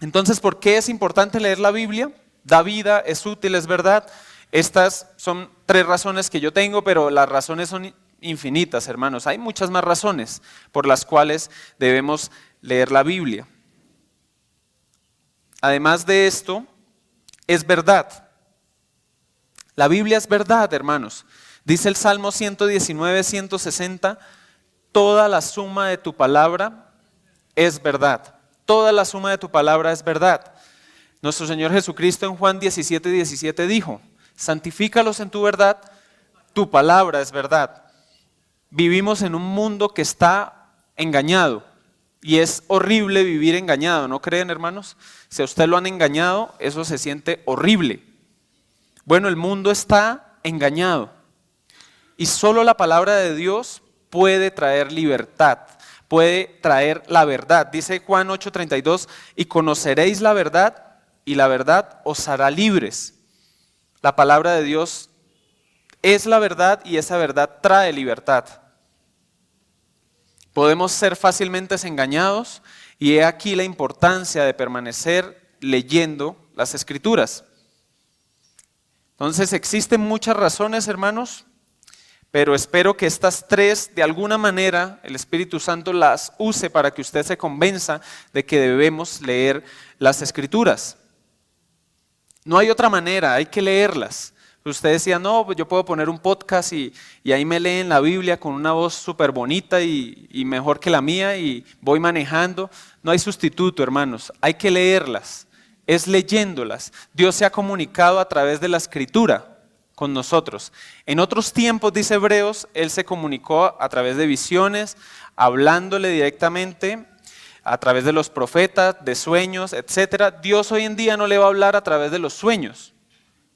Entonces, ¿por qué es importante leer la Biblia? Da vida, es útil, es verdad. Estas son 3 razones que yo tengo, pero las razones son infinitas, hermanos. Hay muchas más razones por las cuales debemos leer la Biblia. Además de esto, es verdad. La Biblia es verdad, hermanos. Dice el Salmo 119, 160, toda la suma de tu palabra es verdad. Toda la suma de tu palabra es verdad. Nuestro Señor Jesucristo en Juan 17, 17 dijo, santifícalos en tu verdad, tu palabra es verdad. Vivimos en un mundo que está engañado y es horrible vivir engañado, ¿no creen, hermanos? Si a usted lo han engañado, eso se siente horrible. Bueno, el mundo está engañado y solo la palabra de Dios puede traer libertad, puede traer la verdad. Dice Juan 8:32, y conoceréis la verdad y la verdad os hará libres. La palabra de Dios es la verdad y esa verdad trae libertad. Podemos ser fácilmente engañados y he aquí la importancia de permanecer leyendo las Escrituras. Entonces existen muchas razones, hermanos, pero espero que estas 3 de alguna manera el Espíritu Santo las use para que usted se convenza de que debemos leer las Escrituras. No hay otra manera, hay que leerlas. Usted decía, no, pues yo puedo poner un podcast y ahí me leen la Biblia con una voz súper bonita y mejor que la mía y voy manejando. No hay sustituto, hermanos, hay que leerlas, es leyéndolas. Dios se ha comunicado a través de la Escritura con nosotros. En otros tiempos, dice Hebreos, Él se comunicó a través de visiones, hablándole directamente a través de los profetas, de sueños, etc. Dios hoy en día no le va a hablar a través de los sueños.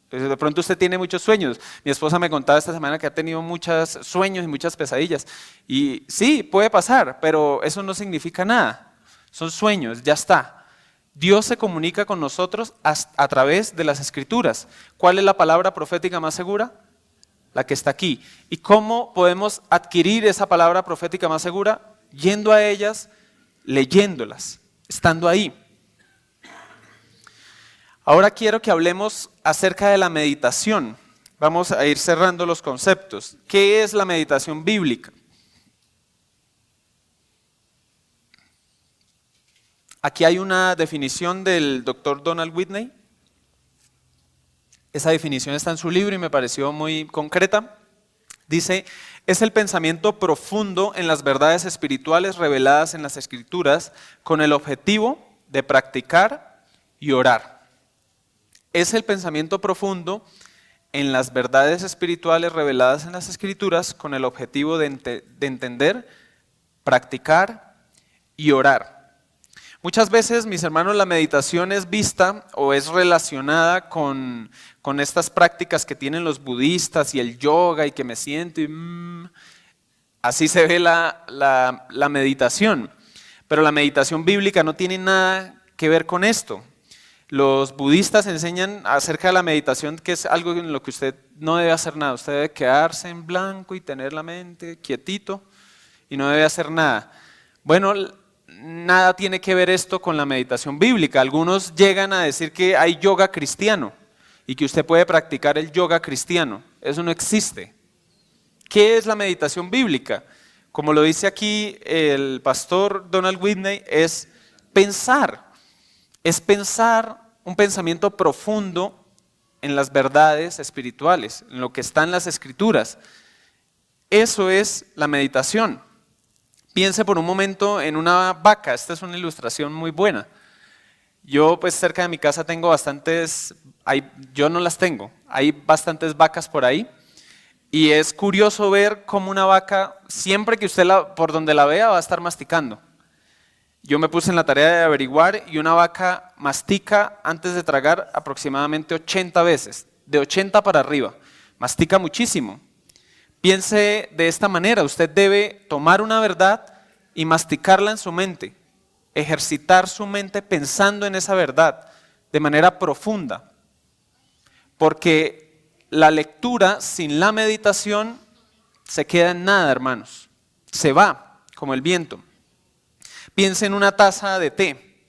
Entonces, de pronto usted tiene muchos sueños. Mi esposa me contaba esta semana que ha tenido muchos sueños y muchas pesadillas. Y sí, puede pasar, pero eso no significa nada. Son sueños, ya está. Dios se comunica con nosotros a través de las Escrituras. ¿Cuál es la palabra profética más segura? La que está aquí. ¿Y cómo podemos adquirir esa palabra profética más segura? yendo a ellas, leyéndolas, estando ahí. Ahora quiero que hablemos acerca de la meditación. Vamos a ir cerrando los conceptos. ¿Qué es la meditación bíblica? Aquí hay una definición del Dr. Donald Whitney. Esa definición está en su libro y me pareció muy concreta. Dice, es el pensamiento profundo en las verdades espirituales reveladas en las Escrituras con el objetivo de practicar y orar. Es el pensamiento profundo en las verdades espirituales reveladas en las Escrituras con el objetivo de entender, practicar y orar. Muchas veces, mis hermanos, la meditación es vista o es relacionada con estas prácticas que tienen los budistas y el yoga y que me siento y así se ve la meditación. Pero la meditación bíblica no tiene nada que ver con esto. Los budistas enseñan acerca de la meditación que es algo en lo que usted no debe hacer nada. Usted debe quedarse en blanco y tener la mente quietito y no debe hacer nada. Bueno, nada tiene que ver esto con la meditación bíblica. Algunos llegan a decir que hay yoga cristiano y que usted puede practicar el yoga cristiano. Eso no existe. ¿Qué es la meditación bíblica? Como lo dice aquí el pastor Donald Whitney, es pensar un pensamiento profundo en las verdades espirituales, en lo que está en las Escrituras. Eso es la meditación. Piense por un momento en una vaca. Esta es una ilustración muy buena. Yo pues cerca de mi casa tengo bastantes, yo no las tengo, hay bastantes vacas por ahí. Y es curioso ver cómo una vaca, siempre que usted por donde la vea, va a estar masticando. Yo me puse en la tarea de averiguar y una vaca mastica antes de tragar aproximadamente 80 veces, de 80 para arriba. Mastica muchísimo. Piense de esta manera, usted debe tomar una verdad y masticarla en su mente, ejercitar su mente pensando en esa verdad de manera profunda. Porque la lectura sin la meditación se queda en nada, hermanos. Se va como el viento. Piense en una taza de té,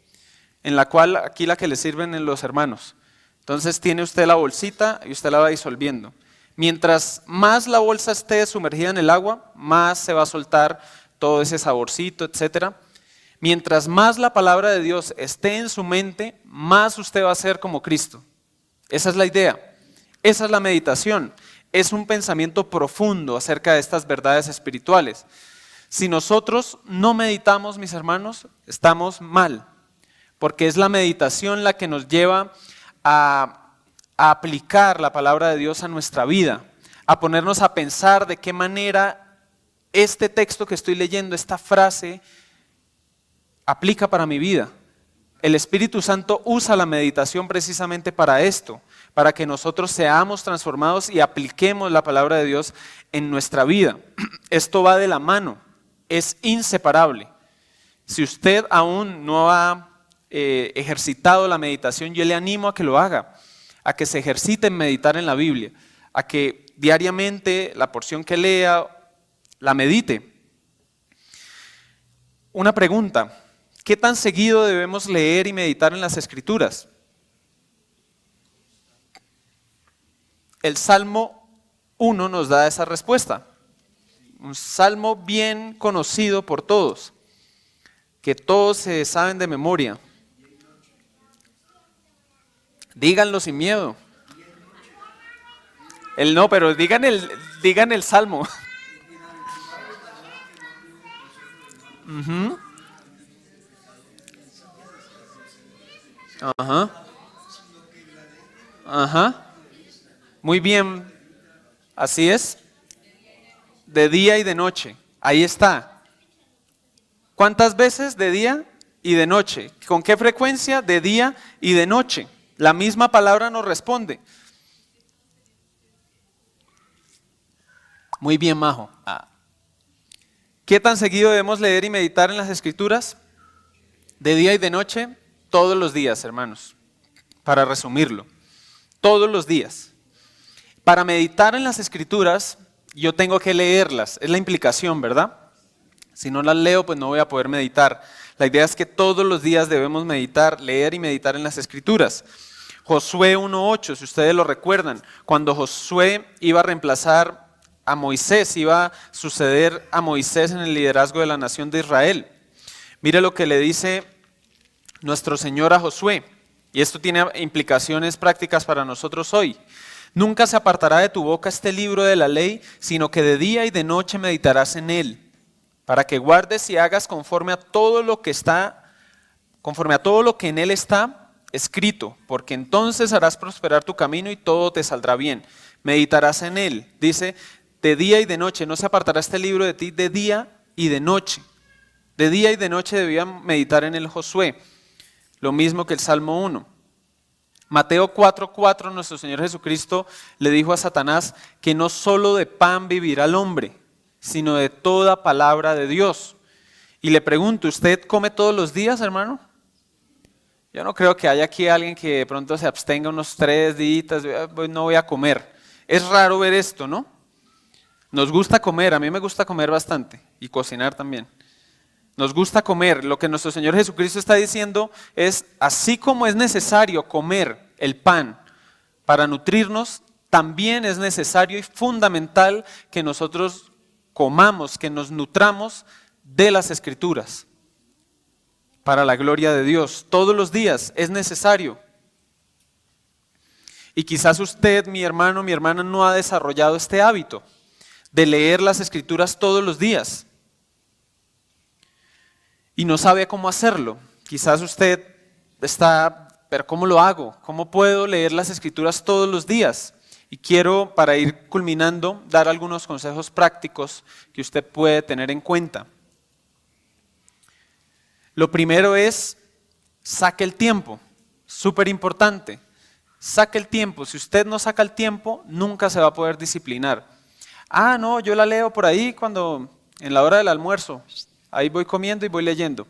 en la cual aquí la que le sirven en los hermanos. Entonces tiene usted la bolsita y usted la va disolviendo. Mientras más la bolsa esté sumergida en el agua, más se va a soltar todo ese saborcito, etc. Mientras más la palabra de Dios esté en su mente, más usted va a ser como Cristo. Esa es la idea. Esa es la meditación. Es un pensamiento profundo acerca de estas verdades espirituales. Si nosotros no meditamos, mis hermanos, estamos mal, porque es la meditación la que nos lleva a aplicar la palabra de Dios a nuestra vida, a ponernos a pensar de qué manera este texto que estoy leyendo, esta frase, aplica para mi vida. El Espíritu Santo usa la meditación precisamente para esto, para que nosotros seamos transformados y apliquemos la palabra de Dios en nuestra vida. Esto va de la mano. Es inseparable. Si usted aún no ha ejercitado la meditación, yo le animo a que lo haga, a que se ejercite en meditar en la Biblia, a que diariamente la porción que lea la medite. Una pregunta, ¿qué tan seguido debemos leer y meditar en las Escrituras? El Salmo 1 nos da esa respuesta. Un salmo bien conocido por todos, que todos se saben de memoria. Díganlo sin miedo. Pero digan el salmo. Uh-huh. Ajá. Ajá. Muy bien. Así es. De día y de noche. Ahí está. ¿Cuántas veces? De día y de noche. ¿Con qué frecuencia? De día y de noche. La misma palabra nos responde. Muy bien, Majo. ¿Qué tan seguido debemos leer y meditar en las Escrituras? De día y de noche, todos los días, hermanos. Para resumirlo, todos los días. Para meditar en las Escrituras, yo tengo que leerlas, es la implicación, ¿verdad? Si no las leo, pues no voy a poder meditar. La idea es que todos los días debemos meditar, leer y meditar en las Escrituras. Josué 1:8, si ustedes lo recuerdan, cuando Josué iba a reemplazar a Moisés, iba a suceder a Moisés en el liderazgo de la nación de Israel. Mire lo que le dice nuestro Señor a Josué, y esto tiene implicaciones prácticas para nosotros hoy. Nunca se apartará de tu boca este libro de la ley, sino que de día y de noche meditarás en él, para que guardes y hagas conforme a todo lo que en él está escrito, porque entonces harás prosperar tu camino y todo te saldrá bien. Meditarás en él, dice, de día y de noche, no se apartará este libro de ti de día y de noche. De día y de noche debían meditar en el Josué, lo mismo que el Salmo 1. Mateo 4:4, nuestro Señor Jesucristo le dijo a Satanás que no solo de pan vivirá el hombre, sino de toda palabra de Dios. Y le pregunto, ¿usted come todos los días, hermano? Yo no creo que haya aquí alguien que de pronto se abstenga unos 3 días, no voy a comer. Es raro ver esto, ¿no? Nos gusta comer, a mí me gusta comer bastante y cocinar también. Nos gusta comer. Lo que nuestro Señor Jesucristo está diciendo es, así como es necesario comer el pan para nutrirnos, también es necesario y fundamental que nosotros comamos, que nos nutramos de las Escrituras. Para la gloria de Dios, todos los días es necesario. Y quizás usted, mi hermano, mi hermana, no ha desarrollado este hábito de leer las Escrituras todos los días y no sabe cómo hacerlo. Quizás usted está, pero ¿cómo lo hago? ¿Cómo puedo leer las Escrituras todos los días? Y quiero, para ir culminando, dar algunos consejos prácticos que usted puede tener en cuenta. Lo primero es, saque el tiempo, súper importante, saque el tiempo. Si usted no saca el tiempo, nunca se va a poder disciplinar. Ah, no, yo la leo por ahí en la hora del almuerzo, ahí voy comiendo y voy leyendo.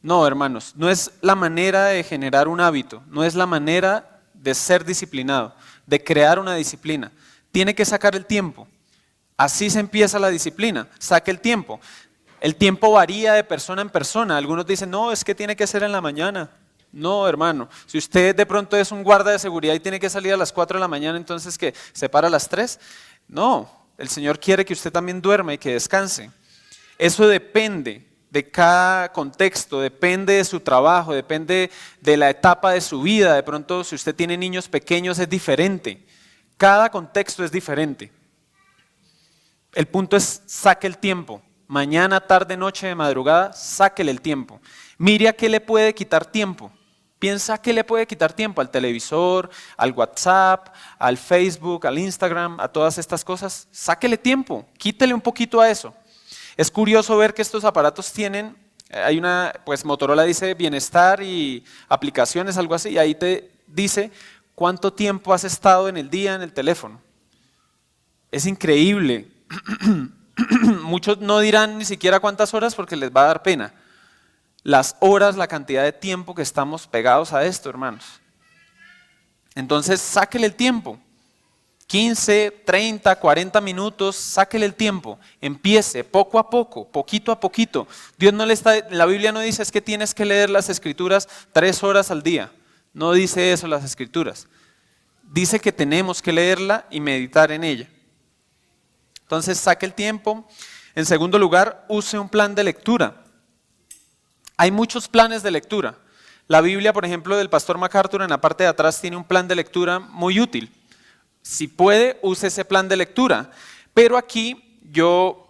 No, hermanos, no es la manera de generar un hábito, no es la manera de ser disciplinado, de crear una disciplina. Tiene que sacar el tiempo. Así se empieza la disciplina, saque el tiempo. El tiempo varía de persona en persona. Algunos dicen, no, es que tiene que ser en la mañana. No, hermano. Si usted de pronto es un guarda de seguridad y tiene que salir a las 4 de la mañana, entonces ¿qué? ¿Se para a las 3? No, el Señor quiere que usted también duerma y que descanse. Eso depende de cada contexto, depende de su trabajo, depende de la etapa de su vida. De pronto, si usted tiene niños pequeños, es diferente. Cada contexto es diferente. El punto es, saque el tiempo. Mañana, tarde, noche, de madrugada, sáquele el tiempo. Mire a qué le puede quitar tiempo. Piensa qué le puede quitar tiempo, al televisor, al WhatsApp, al Facebook, al Instagram, a todas estas cosas. Sáquele tiempo, quítele un poquito a eso. Es curioso ver que estos aparatos tienen, pues Motorola dice bienestar y aplicaciones, algo así, y ahí te dice cuánto tiempo has estado en el día en el teléfono. Es increíble. Muchos no dirán ni siquiera cuántas horas porque les va a dar pena. Las horas, la cantidad de tiempo que estamos pegados a esto, hermanos. Entonces, sáquele el tiempo. 15, 30, 40 minutos, sáquele el tiempo. Empiece poco a poco, poquito a poquito. La Biblia no dice es que tienes que leer las Escrituras 3 horas al día. No dice eso las Escrituras. Dice que tenemos que leerla y meditar en ella. Entonces, saque el tiempo. En segundo lugar, use un plan de lectura. Hay muchos planes de lectura. La Biblia, por ejemplo, del pastor MacArthur, en la parte de atrás tiene un plan de lectura muy útil. Si puede, use ese plan de lectura. Pero aquí yo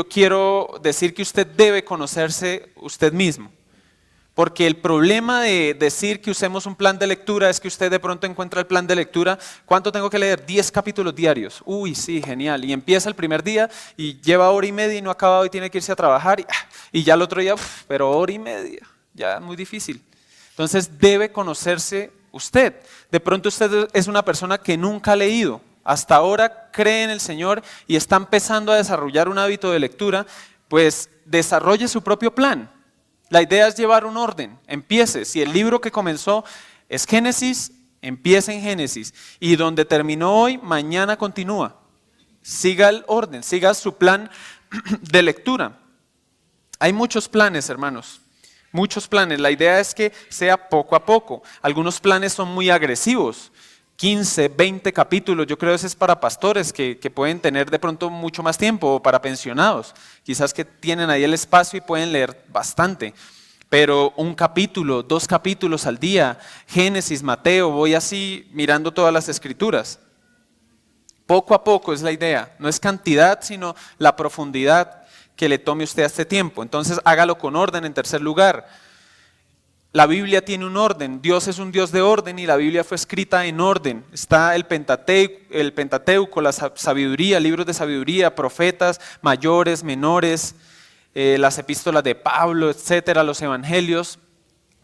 quiero decir que usted debe conocerse usted mismo. Porque el problema de decir que usemos un plan de lectura es que usted de pronto encuentra el plan de lectura. ¿Cuánto tengo que leer? 10 capítulos diarios. Uy, sí, genial. Y empieza el primer día y lleva hora y media y no ha acabado y tiene que irse a trabajar. Y ya el otro día, pero hora y media. Ya muy difícil. Entonces debe conocerse usted. De pronto usted es una persona que nunca ha leído. Hasta ahora cree en el Señor y está empezando a desarrollar un hábito de lectura. Pues desarrolle su propio plan. La idea es llevar un orden, empiece. Si el libro que comenzó es Génesis, empiece en Génesis. Y donde terminó hoy, mañana continúa. Siga el orden, siga su plan de lectura. Hay muchos planes, hermanos, muchos planes. La idea es que sea poco a poco. Algunos planes son muy agresivos, 15, 20 capítulos. Yo creo que eso es para pastores que pueden tener de pronto mucho más tiempo, o para pensionados, quizás que tienen ahí el espacio y pueden leer bastante. Pero un capítulo, 2 capítulos al día, Génesis, Mateo, voy así mirando todas las escrituras. Poco a poco es la idea, no es cantidad, sino la profundidad que le tome usted a este tiempo. Entonces hágalo con orden. En tercer lugar, la Biblia tiene un orden, Dios es un Dios de orden y la Biblia fue escrita en orden. Está el Pentateuco, la sabiduría, libros de sabiduría, profetas mayores, menores, las epístolas de Pablo, etcétera, los evangelios.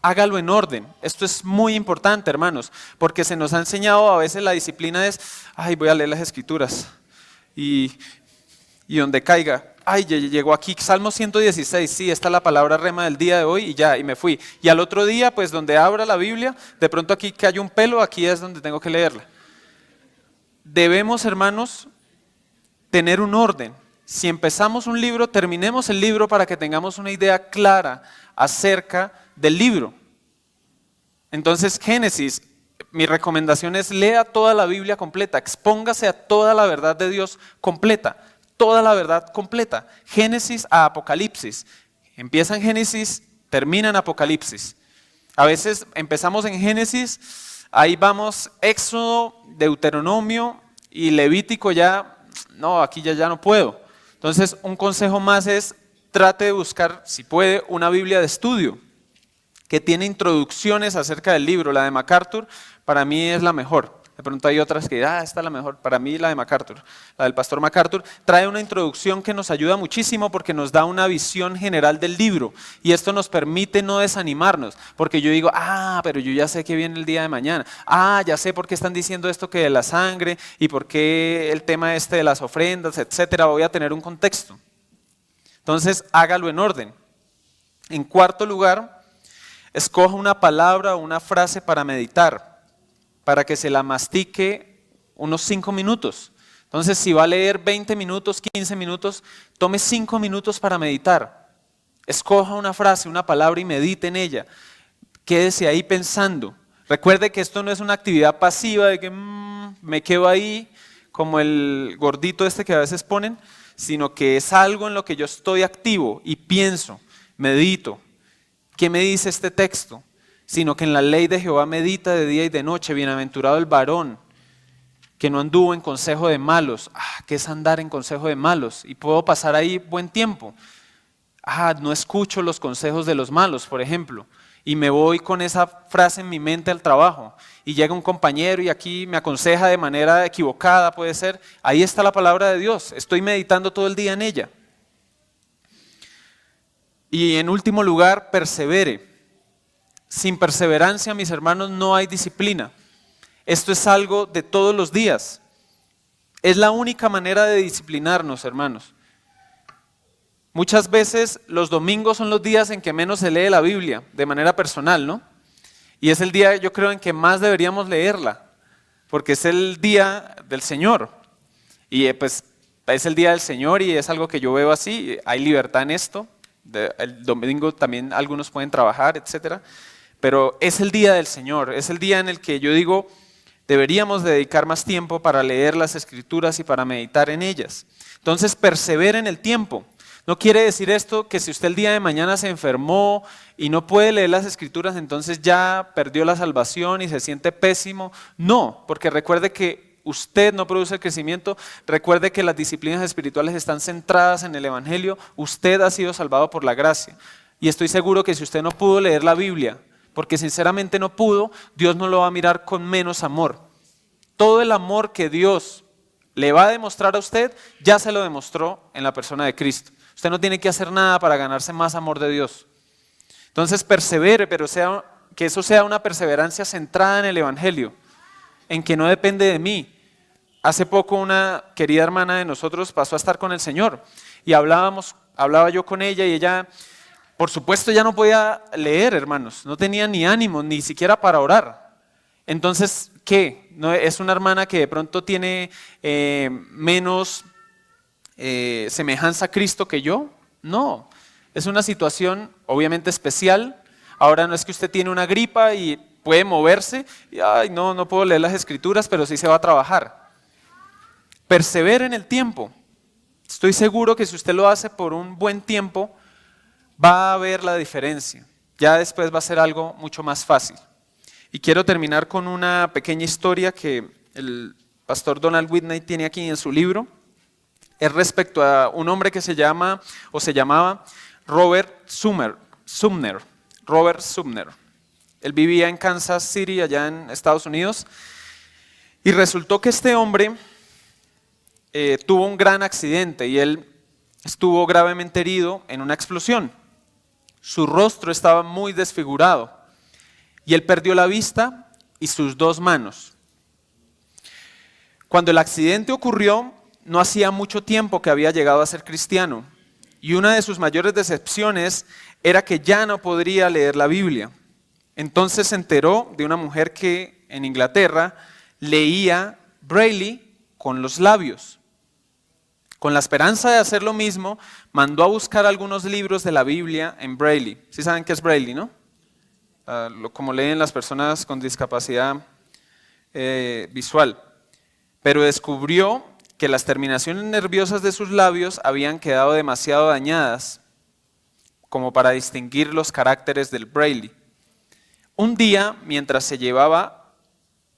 Hágalo en orden. Esto es muy importante, hermanos, porque se nos ha enseñado a veces la disciplina es, ay, voy a leer las escrituras y donde caiga, ay, ya llegó aquí, Salmo 116, sí, esta es la palabra rema del día de hoy y ya, y me fui. Y al otro día, pues donde abra la Biblia, de pronto aquí que hay un pelo, aquí es donde tengo que leerla. Debemos, hermanos, tener un orden. Si empezamos un libro, terminemos el libro para que tengamos una idea clara acerca del libro. Entonces, Génesis, mi recomendación es lea toda la Biblia completa, expóngase a toda la verdad de Dios completa, toda la verdad completa, Génesis a Apocalipsis. Empieza en Génesis, termina en Apocalipsis. A veces empezamos en Génesis, ahí vamos Éxodo, Deuteronomio y Levítico ya, no, aquí ya no puedo. Entonces, un consejo más es, trate de buscar, si puede, una Biblia de estudio que tiene introducciones acerca del libro. La de MacArthur para mí es la mejor. De pronto hay otras que, esta es la mejor. Para mí la de MacArthur, la del pastor MacArthur, trae una introducción que nos ayuda muchísimo porque nos da una visión general del libro y esto nos permite no desanimarnos, porque yo digo, pero yo ya sé que viene el día de mañana, ya sé por qué están diciendo esto que de la sangre y por qué el tema este de las ofrendas, etcétera, voy a tener un contexto. Entonces, hágalo en orden. En cuarto lugar, escoja una palabra o una frase para meditar, para que se la mastique unos 5 minutos. Entonces, si va a leer 20 minutos, 15 minutos, tome 5 minutos para meditar. Escoja una frase, una palabra y medite en ella. Quédese ahí pensando. Recuerde que esto no es una actividad pasiva de que me quedo ahí como el gordito este que a veces ponen, sino que es algo en lo que yo estoy activo y pienso, medito. ¿Qué me dice este texto? Sino que en la ley de Jehová medita de día y de noche. Bienaventurado el varón que no anduvo en consejo de malos. ¿Qué es andar en consejo de malos? Y puedo pasar ahí buen tiempo. No escucho los consejos de los malos, por ejemplo, y me voy con esa frase en mi mente al trabajo, y llega un compañero y aquí me aconseja de manera equivocada, puede ser. Ahí está la palabra de Dios, estoy meditando todo el día en ella. Y en último lugar, persevere. Sin perseverancia, mis hermanos, no hay disciplina. Esto es algo de todos los días. Es la única manera de disciplinarnos, hermanos. Muchas veces los domingos son los días en que menos se lee la Biblia, de manera personal, ¿no? Y es el día, yo creo, en que más deberíamos leerla, porque es el día del Señor. Y pues es el día del Señor y es algo que yo veo así, hay libertad en esto. El domingo también algunos pueden trabajar, etcétera. Pero es el día del Señor, es el día en el que yo digo, deberíamos dedicar más tiempo para leer las Escrituras y para meditar en ellas. Entonces, persevere en el tiempo. No quiere decir esto que si usted el día de mañana se enfermó y no puede leer las Escrituras, entonces ya perdió la salvación y se siente pésimo. No, porque recuerde que usted no produce el crecimiento, recuerde que las disciplinas espirituales están centradas en el Evangelio, usted ha sido salvado por la gracia. Y estoy seguro que si usted no pudo leer la Biblia, porque sinceramente no pudo, Dios no lo va a mirar con menos amor. Todo el amor que Dios le va a demostrar a usted, ya se lo demostró en la persona de Cristo. Usted no tiene que hacer nada para ganarse más amor de Dios. Entonces persevere, pero que eso sea una perseverancia centrada en el Evangelio, en que no depende de mí. Hace poco una querida hermana de nosotros pasó a estar con el Señor y hablaba yo con ella y ella, por supuesto, ya no podía leer, hermanos, no tenía ni ánimo, ni siquiera para orar. Entonces, ¿qué? ¿No es una hermana que de pronto tiene menos semejanza a Cristo que yo? No, Es una situación obviamente especial. Ahora no es que usted tiene una gripa y puede moverse y ay, no puedo leer las escrituras, pero sí se va a trabajar. Persevere en el tiempo. Estoy seguro que si usted lo hace por un buen tiempo, va a ver la diferencia. Ya después va a ser algo mucho más fácil. Y quiero terminar con una pequeña historia que el pastor Donald Whitney tiene aquí en su libro. Es respecto a un hombre que se llamaba Robert Sumner. Robert Sumner. Él vivía en Kansas City, allá en Estados Unidos. Y resultó que este hombre tuvo un gran accidente y él estuvo gravemente herido en una explosión. Su rostro estaba muy desfigurado y él perdió la vista y sus 2 manos. Cuando el accidente ocurrió, no hacía mucho tiempo que había llegado a ser cristiano y una de sus mayores decepciones era que ya no podría leer la Biblia. Entonces se enteró de una mujer que en Inglaterra leía Braille con los labios. Con la esperanza de hacer lo mismo, mandó a buscar algunos libros de la Biblia en Braille. ¿Sí saben qué es Braille, no? Como leen las personas con discapacidad visual. Pero descubrió que las terminaciones nerviosas de sus labios habían quedado demasiado dañadas como para distinguir los caracteres del Braille. Un día, mientras se llevaba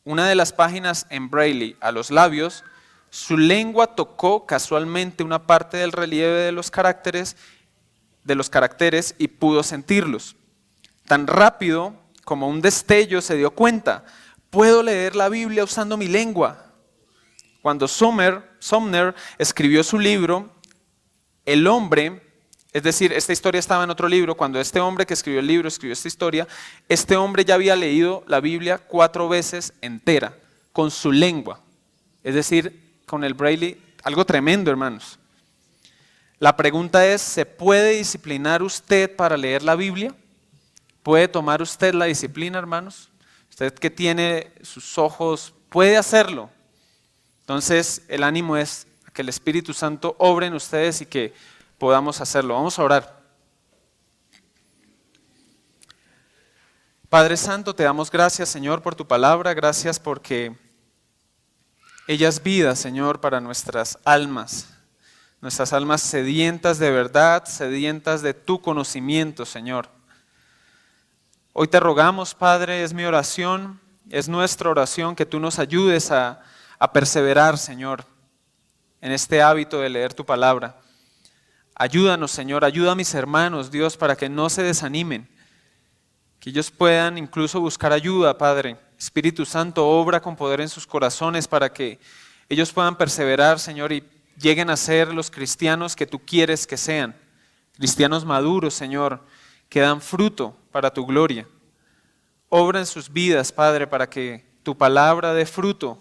una de las páginas en Braille a los labios, su lengua tocó casualmente una parte del relieve de los caracteres y pudo sentirlos. Tan rápido como un destello se dio cuenta, puedo leer la Biblia usando mi lengua. Cuando Sumner escribió su libro, el hombre, es decir, esta historia estaba en otro libro, cuando este hombre que escribió el libro escribió esta historia, este hombre ya había leído la Biblia 4 veces entera, con su lengua, es decir, con el Braille, algo tremendo, hermanos. La pregunta es, ¿se puede disciplinar usted para leer la Biblia? ¿Puede tomar usted la disciplina, hermanos? Usted que tiene sus ojos, puede hacerlo. Entonces, el ánimo es que el Espíritu Santo obre en ustedes y que podamos hacerlo. Vamos a orar. Padre Santo, te damos gracias, Señor, por tu palabra. Gracias porque ella es vida, Señor, para nuestras almas sedientas de verdad, sedientas de tu conocimiento, Señor. Hoy te rogamos, Padre, es mi oración, es nuestra oración, que tú nos ayudes a perseverar, Señor, en este hábito de leer tu palabra. Ayúdanos, Señor, ayuda a mis hermanos, Dios, para que no se desanimen, que ellos puedan incluso buscar ayuda, Padre. Espíritu Santo, obra con poder en sus corazones para que ellos puedan perseverar, Señor, y lleguen a ser los cristianos que tú quieres que sean. Cristianos maduros, Señor, que dan fruto para tu gloria. Obra en sus vidas, Padre, para que tu palabra dé fruto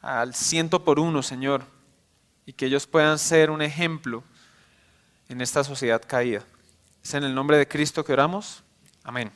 al 100%, Señor, y que ellos puedan ser un ejemplo en esta sociedad caída. Es en el nombre de Cristo que oramos. Amén.